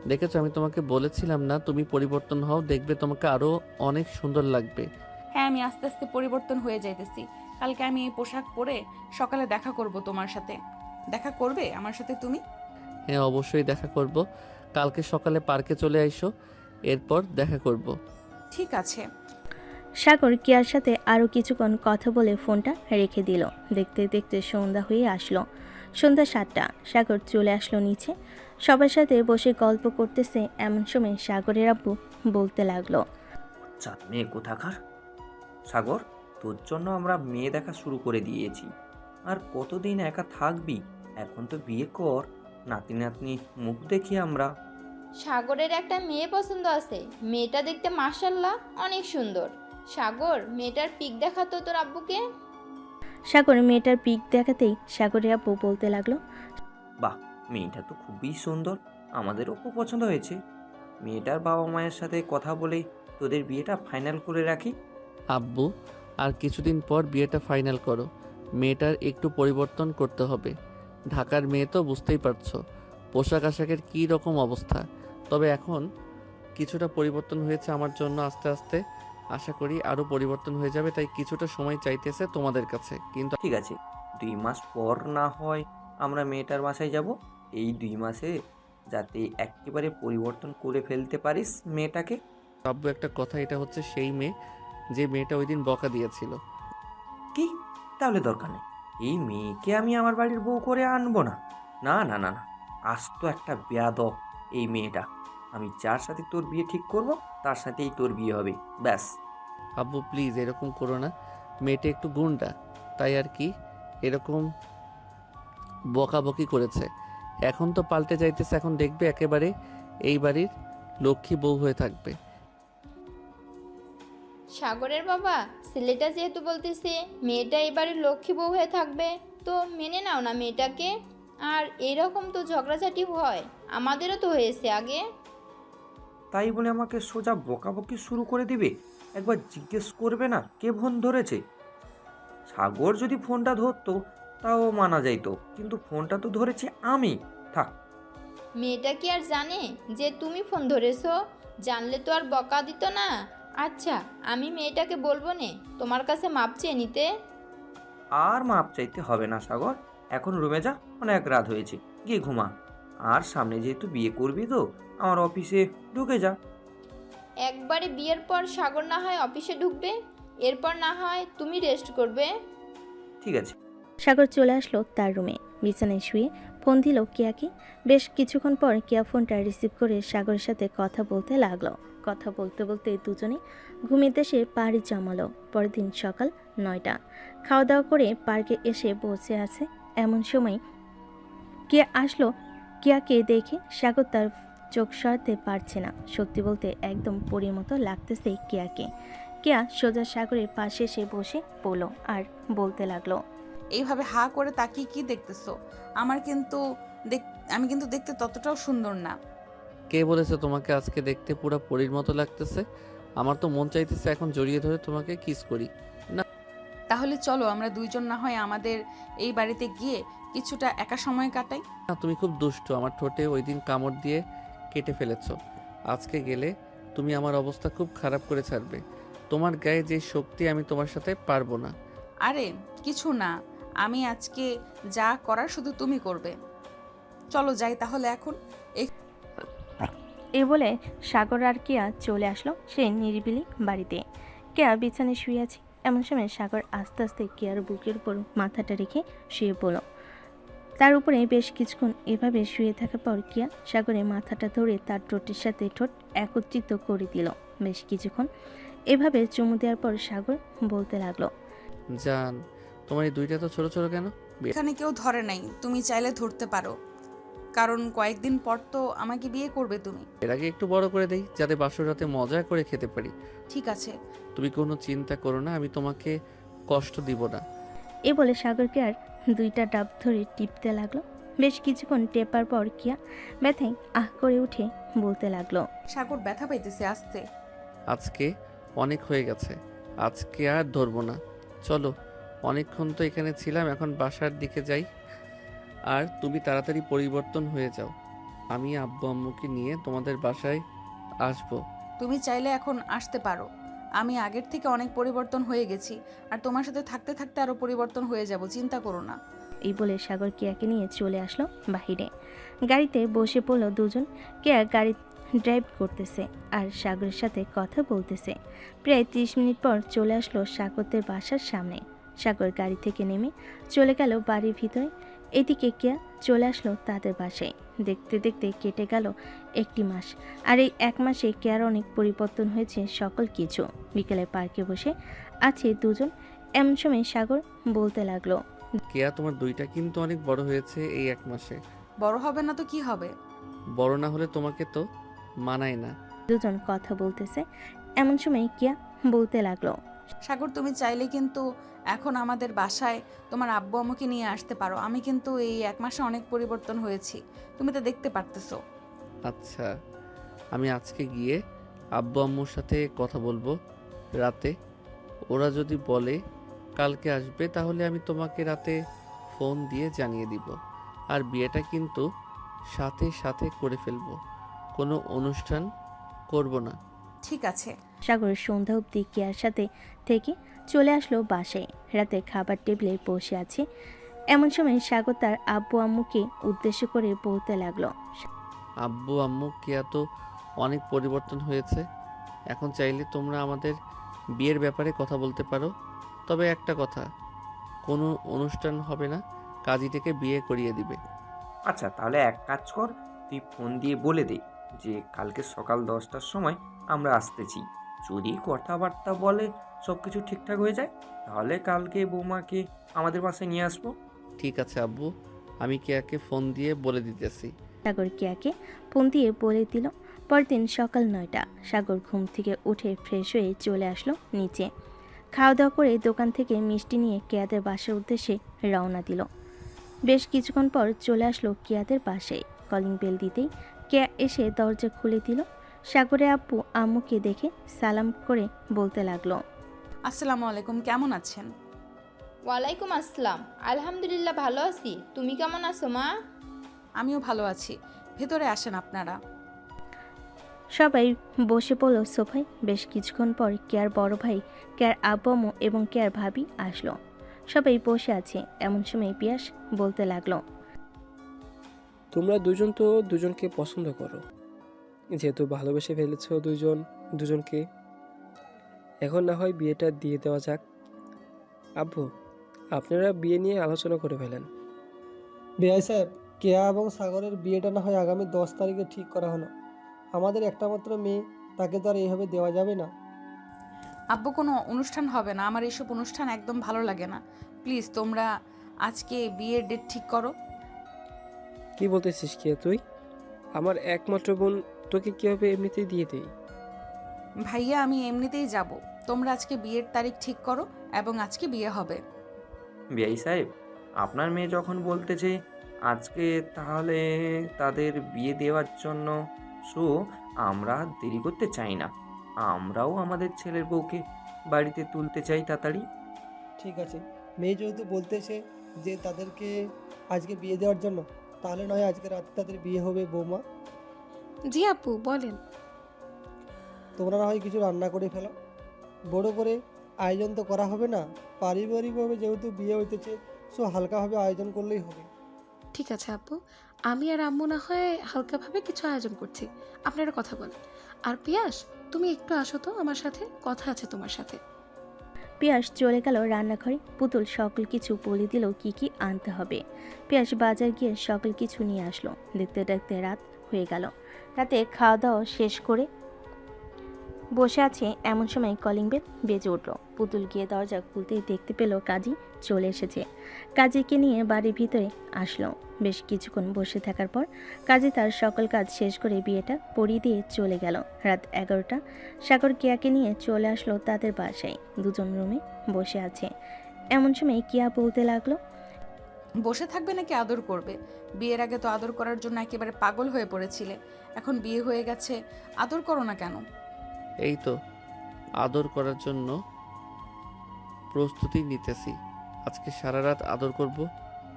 D: দেখেছো, আমি তোমাকে বলেছিলাম না তুমি পরিবর্তন হও, দেখবে তোমাকে আরো অনেক সুন্দর লাগবে।
A: হ্যাঁ, আমি আস্তে আস্তে পরিবর্তন হয়ে যাইতেছি। কালকে আমি এই পোশাক পরে সকালে দেখা করব তোমার সাথে। দেখা করবে আমার সাথে তুমি?
D: হ্যাঁ, অবশ্যই দেখা করব। কালকে সকালে পার্কে চলে আইসো, এরপর দেখা করব।
A: ঠিক আছে।
C: সাগর কেয়ার সাথে আরও কিছুক্ষণ কথা বলে ফোনটা রেখে দিল। দেখতে দেখতে সন্ধ্যা হয়ে আসলো। সন্ধ্যা 7টা। সাগর চলে আসলো নিচে। সবার সাথে বসে গল্প করতেছে। এমন সময় সাগরের আব্বু বলতে লাগলো,
K: চাঁদ মেয়ে কোথাকার। সাগর, তোর জন্য আমরা মেয়ে দেখা শুরু করে দিয়েছি। আর কতদিন একা থাকবি? এখন তো বিয়ে কর, নাতি নাতনি মুখ দেখি আমরা।
G: সাগরের একটা মেয়ে পছন্দ আছে। মেয়েটা দেখতে মাশাল্লাহ অনেক সুন্দর। সাগর, মেয়েটার পিক দেখাতো তোর আব্বুকে।
C: সাগর মেয়েটার পিক দেখাতেই সাগরের আব্বু বলতে লাগলো,
K: বাহ, মেয়েটা তো খুবই সুন্দর, আমাদেরও খুব পছন্দ হয়েছে। মেয়েটার বাবা মায়ের সাথে কথা বলে তোদের বিয়েটা ফাইনাল করে রাখি।
D: আব্বু, আর কিছুদিন পর বিয়েটা ফাইনাল করো। মেয়েটার একটু পরিবর্তন করতে হবে। ঢাকার মেয়ে তো বুঝতেই পারছো, পোশাক আশাকের কী রকম অবস্থা। তবে এখন কিছুটা পরিবর্তন হয়েছে আমার জন্য, আস্তে আস্তে আশা করি আরও পরিবর্তন হয়ে যাবে। তাই কিছুটা সময় চাইতেছে তোমাদের কাছে। কিন্তু
K: ঠিক আছে, 2 মাস পর না হয় আমরা মেয়েটার বাসায় যাব। এই 2 মাসে যাতে একেবারে পরিবর্তন করে ফেলতে পারিস মেয়েটাকে।
D: আব্বু, একটা কথা, এটা হচ্ছে সেই মেয়ে যে মেয়েটা ওই দিন বকা দিয়েছিল।
K: কি? তাহলে দরকার নেই, এই মেয়েকে আমি আমার বাড়ির বউ করে আনবো না। না না না না, আজ তো একটা বেয়াদব এই মেয়েটা। আমি যার সাথে তোর বিয়ে ঠিক করব তার সাথেই তোর বিয়ে হবে, ব্যাস।
D: আব্বু প্লিজ এরকম করো না, মেয়েটা একটু গুন্ডা, তাই আর কি এরকম বকাবকি করেছে। এখন তো পাল্টে যাইতেছে, এখন দেখবে একেবারে এই বাড়ির লক্ষ্মী বউ হয়ে থাকবে।
G: সাগরের বাবা, ছেলেটা যেহেতু বলতেছে মেয়েটা এবারে লক্ষ্মী বউ হয়ে থাকবে, তো মেনে নাও না মেয়েটাকে। আর এরকম তো ঝগড়াঝাটি হয়, আমাদেরও তো হয়েছে আগে।
K: তাই বলে আমাকে সোজা বকাবকি শুরু করে দিবে? একবার জিজ্ঞেস করবে না কে ফোন ধরেছে? সাগর যদি ফোনটা ধরতো তাও মানা যাইতো, কিন্তু ফোনটা তো ধরেছি আমি। থাক।
G: মেয়েটা কি আর জানে যে তুমি ফোন ধরেছো? জানলে তো আর বকা দিত না। আচ্ছা, আমি মেয়েটাকে বলবো নে তোমার কাছে মাপ চেয়ে নিতে।
K: আর মাপ চাইতে হবে না সাগর, এখন রুমে যা, অনেক রাত হয়েছে, গিয়ে ঘুমা। আর সামনে যেহেতু বিয়ে করবি তো আমার অফিসে ঢুকে যা।
G: একবারে বিয়ের পর সাগর না হয় অফিসে ঢুকবে, এরপর না হয় তুমি রেস্ট করবে।
K: ঠিক আছে।
C: সাগর চলে আসলো তার রুমে। বিছানায় শুয়ে ফোন দিল কেয়াকে। বেশ কিছুক্ষণ পর কেয়া ফোনটা রিসিভ করে সাগরের সাথে কথা বলতে লাগলো। কথা বলতে বলতে দুজনে ঘুমের দেশে পাড়ি জমালো। পরের দিন সকাল 9টা। খাওয়া দাওয়া করে পার্কে এসে বসে আছে। এমন সময় কেয়া আসলো। কেয়াকে দেখে সাগর তার চোখ সরাতে পারছে না। সত্যি বলতে একদম পরীর মতো লাগতেছে কেয়াকে। কেয়া সোজা সাগরের পাশে এসে বসে পড়ল আর বলতে লাগলো,
A: এইভাবে হা করে তাকিয়ে কি দেখতেছো? আমি কিন্তু দেখতে ততটাও সুন্দর না।
D: কে বলেছে তোমাকে আজকে দেখতে পুরো পরীর মতো লাগতেছে? আমার তো মন চাইতেছে এখন জড়িয়ে ধরে তোমাকে কিস করি। না,
A: তাহলে চলো আমরা দুইজন না হয় আমাদের এই বাড়িতে গিয়ে কিছুটা একা সময় কাটাই।
D: না, তুমি খুব দুষ্টু। আমার ঠোঁটে ওই দিন কামড় দিয়ে কেটে ফেলেছো। আজকে গেলে তুমি আমার অবস্থা খুব খারাপ করে ছাড়বে। তোমার গায়ে যে শক্তি, আমি তোমার সাথে পারবো না।
A: আরে কিছু না, আমি আজকে যা করার শুধু তুমি করবে। চলো যাই তাহলে এখন।
C: এ বলে সাগর আর কেয়া চলে আসলো সে নিরিবিলি বাড়িতে। কেয়া বিছানায় শুয়ে আছে। এমন সময় সাগর আস্তে আস্তে কেয়ার বুকের উপর মাথাটা রেখে শুয়ে পড়ল। তার উপরে বেশ কিছুক্ষণ এভাবে শুয়ে থাকার পর কেয়া সাগরের মাথাটা ধরে তার ঠোঁটের সাথে ঠোঁট একত্রিত করে দিল। বেশ কিছুক্ষণ এভাবে চুমু দেওয়ার পর সাগর বলতে লাগলো,
D: জান, তোমার এই দুইটা তো ছোট ছোট কেন?
A: এখানে কেউ ধরে নাই, তুমি চাইলে ধরতে পারো, কারণ কয়েকদিন পর তো আমাকে বিয়ে করবে তুমি।
D: এর আগে একটু বড় করে দেই, যাতে বাসর রাতে মজা করে খেতে পারি।
A: ঠিক আছে।
D: তুমি কোনো চিন্তা করো না, আমি তোমাকে কষ্ট দিব না।
C: এ বলে সাগরকে আর দুইটা ডাব ধরে টিপতে লাগলো। বেশ কিছুক্ষণ টেপার পর কিয়া ব্যথায় আহ করে উঠে বলতে লাগলো,
A: সাগর ব্যথা পাইতেছে, আসতে।
D: আজকে অনেক হয়ে গেছে, আজকে আর ধরবো না। চলো, অনেকক্ষণ তো এখানে ছিলাম, এখন বাসার দিকে যাই। আর তুমি তাড়াতাড়ি পরিবর্তন হয়ে যাও, আমি আব্বু আম্মুকে নিয়ে তোমাদের বাসায় আসবো।
A: তুমি চাইলে এখন আসতে পারো, আমি আগের থেকে অনেক পরিবর্তন হয়ে গেছি, আর তোমার সাথে থাকতে থাকতে আরো পরিবর্তন হয়ে যাব, চিন্তা করো না।
C: এই বলে সাগর কেয়াকে নিয়ে চলে আসলো বাহিরে। গাড়িতে বসে পড়লো দুজন। কেয়া গাড়ি ড্রাইভ করতেছে আর সাগরের সাথে কথা বলতেছে। প্রায় 30 মিনিট পর চলে আসলো সাগরদের বাসার সামনে। সাগর গাড়ি থেকে নেমে চলে গেল বাড়ির ভিতরে। এদিকে কেয়া চলে আসলো তাদের বাসায়। দেখতে দেখতে কেটে গেল 1 মাস। আর এই 1 মাসে কেয়ার অনেক পরিবর্তন হয়েছে সকল কিছু। বিকেলে পার্কে বসে আছে দুজন। এমন সময় সাগর বলতে লাগলো,
D: কেয়া, তোমার দুইটা কিন্তু অনেক বড় হয়েছে এই 1 মাসে।
A: বড় হবে না তো কি হবে?
D: বড় না হলে তোমাকে তো মানায় না।
C: দুজন কথা বলতেছে। এমন সময় কিয়া বলতে লাগলো,
A: সাগর, তুমি চাইলে কিন্তু এখন আমাদের বাসায় তোমার আব্বু আম্মুকে নিয়ে আসতে পারো, আমি কিন্তু এই 1 মাসে অনেক পরিবর্তন হয়েছি, তুমি তো দেখতে পারতেছো।
D: আচ্ছা, আমি আজকে গিয়ে আব্বু আম্মুর সাথে কথা বলবো রাতে। ওরা যদি বলে কালকে আসবে, তাহলে আমি তোমাকে রাতে ফোন দিয়ে জানিয়ে দিব। আর বিয়েটা কিন্তু সাথে সাথে করে ফেলবো, কোনো অনুষ্ঠান করব না।
A: ঠিক আছে।
C: সাগরের সন্ধ্যা অবধি কিয়ার সাথে থেকে চলে আসলো বাসায়। রাতে খাবার টেবিলে বসে আছে। এমন সময় সাগর তার আব্বু আম্মুকে উদ্দেশ্য করে বলতে লাগলো,
D: আব্বু আম্মু, কেয়া তো অনেক পরিবর্তন হয়েছে। এখন চাইলে তোমরা আমাদের বিয়ের ব্যাপারে কথা বলতে পারো। তবে একটা কথা, কোনো অনুষ্ঠান হবে না, কাজীটাকে বিয়ে করিয়ে দিবে।
K: আচ্ছা, তাহলে এক কাজ কর, তুই ফোন দিয়ে বলে দে যে কালকে সকাল 10টার সময় আমরা আসতেছি। যদি কথাবার্তা বলে সব কিছু ঠিকঠাক হয়ে যায়, তাহলে কালকে বৌমাকে আমাদের বাসায় নিয়ে আসবো।
D: ঠিক আছে আব্বু, আমি কেয়াকে ফোন দিয়ে বলে দিতেছি।
C: সাগর কিয়াকে ফোন দিয়ে বলে দিল। পরদিন সকাল 9টা। সাগর ঘুম থেকে উঠে ফ্রেশ হয়ে চলে আসলো নিচে। খাওয়া দাওয়া করে দোকান থেকে মিষ্টি নিয়ে কেয়াদের বাসার উদ্দেশ্যে রওনা দিল। বেশ কিছুক্ষণ পর চলে আসলো কেয়াদের বাসায়। কলিং বেল দিতেই কেয়া এসে দরজা খুলে দিল। সাগরের আব্বু আম্মুকে দেখে সালাম করে বলতে লাগলো,
A: আসসালামু আলাইকুম, কেমন আছেন?
G: ওয়ালাইকুম আসসালাম। আলহামদুলিল্লাহ ভালো আছি, তুমি কেমন আছো মা?
A: আমিও ভালো আছি, ভেতরে আসেন আপনারা।
C: সবাই বসে পড়ল সোফায়। বেশ কিছুক্ষণ পর কেয়ার বড় ভাই, কেয়ার আব্বু আম্মু এবং কেয়ার ভাবি আসলো। সবাই বসে আছে। এমন সময় পিয়াস বলতে লাগলো,
F: তোমরা দুজন তো দুজনকে পছন্দ করো, যেহেতু ভালোবেসে ফেলেছো দুজনকে, এখন না হয় বিয়েটা দিয়ে দেওয়া যাক। আব্বু, আপনারা বিয়ে নিয়ে আলোচনা করে ফেলেন।
N: বিআই সাহেব, কেয়া এবং সাগরের বিয়েটা না হয় আগামী 10 তারিখে ঠিক করা হলো। আমাদের একটা মাত্র মেয়ে, তাকে তো আর এইভাবে দেওয়া যাবে না।
A: আব্বু, কোনো অনুষ্ঠান হবে না, আমার এসব অনুষ্ঠান একদম ভালো লাগে না। প্লিজ তোমরা আজকে বিয়ের ডেট ঠিক করো।
F: কি বলতেছিস কে তুই? আমার একমাত্র বোন, তোকে কীভাবে এমনিতেই দিয়ে দেই?
A: ভাইয়া, আমি এমনিতেই যাব, তোমরা আজকে বিয়ের তারিখ ঠিক করো এবং আজকে বিয়ে হবে।
K: বিআই সাহেব, আপনার মেয়ে যখন বলতেছে আজকে, তাহলে তাদের বিয়ে দেওয়ার জন্য আমরা দেরি করতে চাই না। আমরাও আমাদের ছেলের বউকে বাড়িতে তুলতে চাই তাড়াতাড়ি।
N: ঠিক আছে, মেয়ে যেহেতু বলতেছে যে তাদেরকে আজকে বিয়ে দেওয়ার জন্য, তাহলে নয় আজকে রাতে তাদের বিয়ে হবে। বৌমা,
E: জি আপু বলেন।
N: তোমরা না হয় কিছু রান্না করে ফেলো, বড় করে আয়োজন তো করা হবে না, পারিবারিকভাবে যেহেতু বিয়ে হইতেছে, হালকাভাবে আয়োজন করলেই হবে।
E: ঠিক আছে আপু, আমি আর আম্মু না হয় হালকাভাবে কিছু আয়োজন করছি, আপনারা কথা বলেন। আর পিয়াস, তুমি একটু আসো তো আমার সাথে, কথা আছে তোমার সাথে।
C: পিয়াস চলে গেল রান্নাঘরে। পুতুল সকল কিছু বলে দিল কি কি আনতে হবে। পিয়াস বাজার গিয়ে সকল কিছু নিয়ে আসলো। দেখতে দেখতে রাত হয়ে গেল। রাতে খাওয়া দাওয়া শেষ করে বসে আছে এমন সময় কলিং বেল বেজে উঠল। পুতুল গিয়ে দরজা খুলতেই দেখতে পেল কাজী চলে এসেছে। কাজীকে নিয়ে বাড়ির ভিতরে আসলো। বেশ কিছুক্ষণ বসে থাকার পর কাজী তার সকল কাজ শেষ করে বিয়েটা পরিয়ে দিয়ে চলে গেল। রাত 11টা সাগর কিয়াকে নিয়ে চলে আসলো তাদের বাসায়। দুজন রুমে বসে আছে। এমন সময় কিয়া বলতে লাগলো,
A: বসে থাকবে নাকি আদর করবে? বিয়ের আগে তো আদর করার জন্য একেবারে পাগল হয়ে পড়েছিলে, এখন বিয়ে হয়ে গেছে, আদর করো না কেন?
D: এই তো আদর করার জন্য প্রস্তুতি নিতেছি। আজকে সারা রাত আদর করব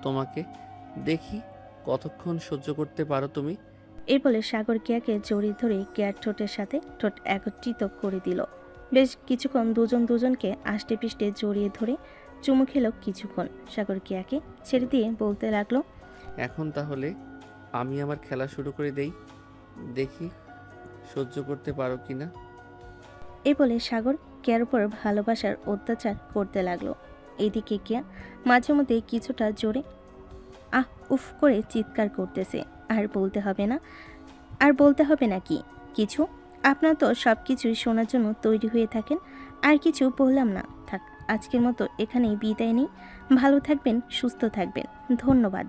D: তোমাকে, দেখি কতক্ষণ সহ্য করতে পারো তুমি।
C: এই বলে সাগর কিয়াকে জড়িয়ে ধরে কিয়ার ঠোঁটের সাথে ঠোঁট একত্রিত করে দিল। বেশ কিছুক্ষণ দুজন দুজনকে আষ্টে পিষ্টে জড়িয়ে ধরে চুমু খেল কিছুক্ষণ। সাগর কিয়াকে ছেড়ে দিয়ে বলতে লাগলো,
D: এখন তাহলে আমি আমার খেলা শুরু করে দেই, দেখি সহ্য করতে পারো কিনা।
C: এই বলে সাগর কেয়ার উপর ভালোবাসার অত্যাচার করতে লাগলো। এইদিকে কিয়া মাঝে মধ্যে কিছুটা জোরে আহ উফ করে চিৎকার করতেছে। আর বলতে হবে না কি কিছু? আপনার তো সব কিছুই শোনার জন্য তৈরি হয়ে থাকেন। আর কিছু বললাম না, থাক আজকের মতো এখানেই বিদায় নিই। ভালো থাকবেন, সুস্থ থাকবেন, ধন্যবাদ।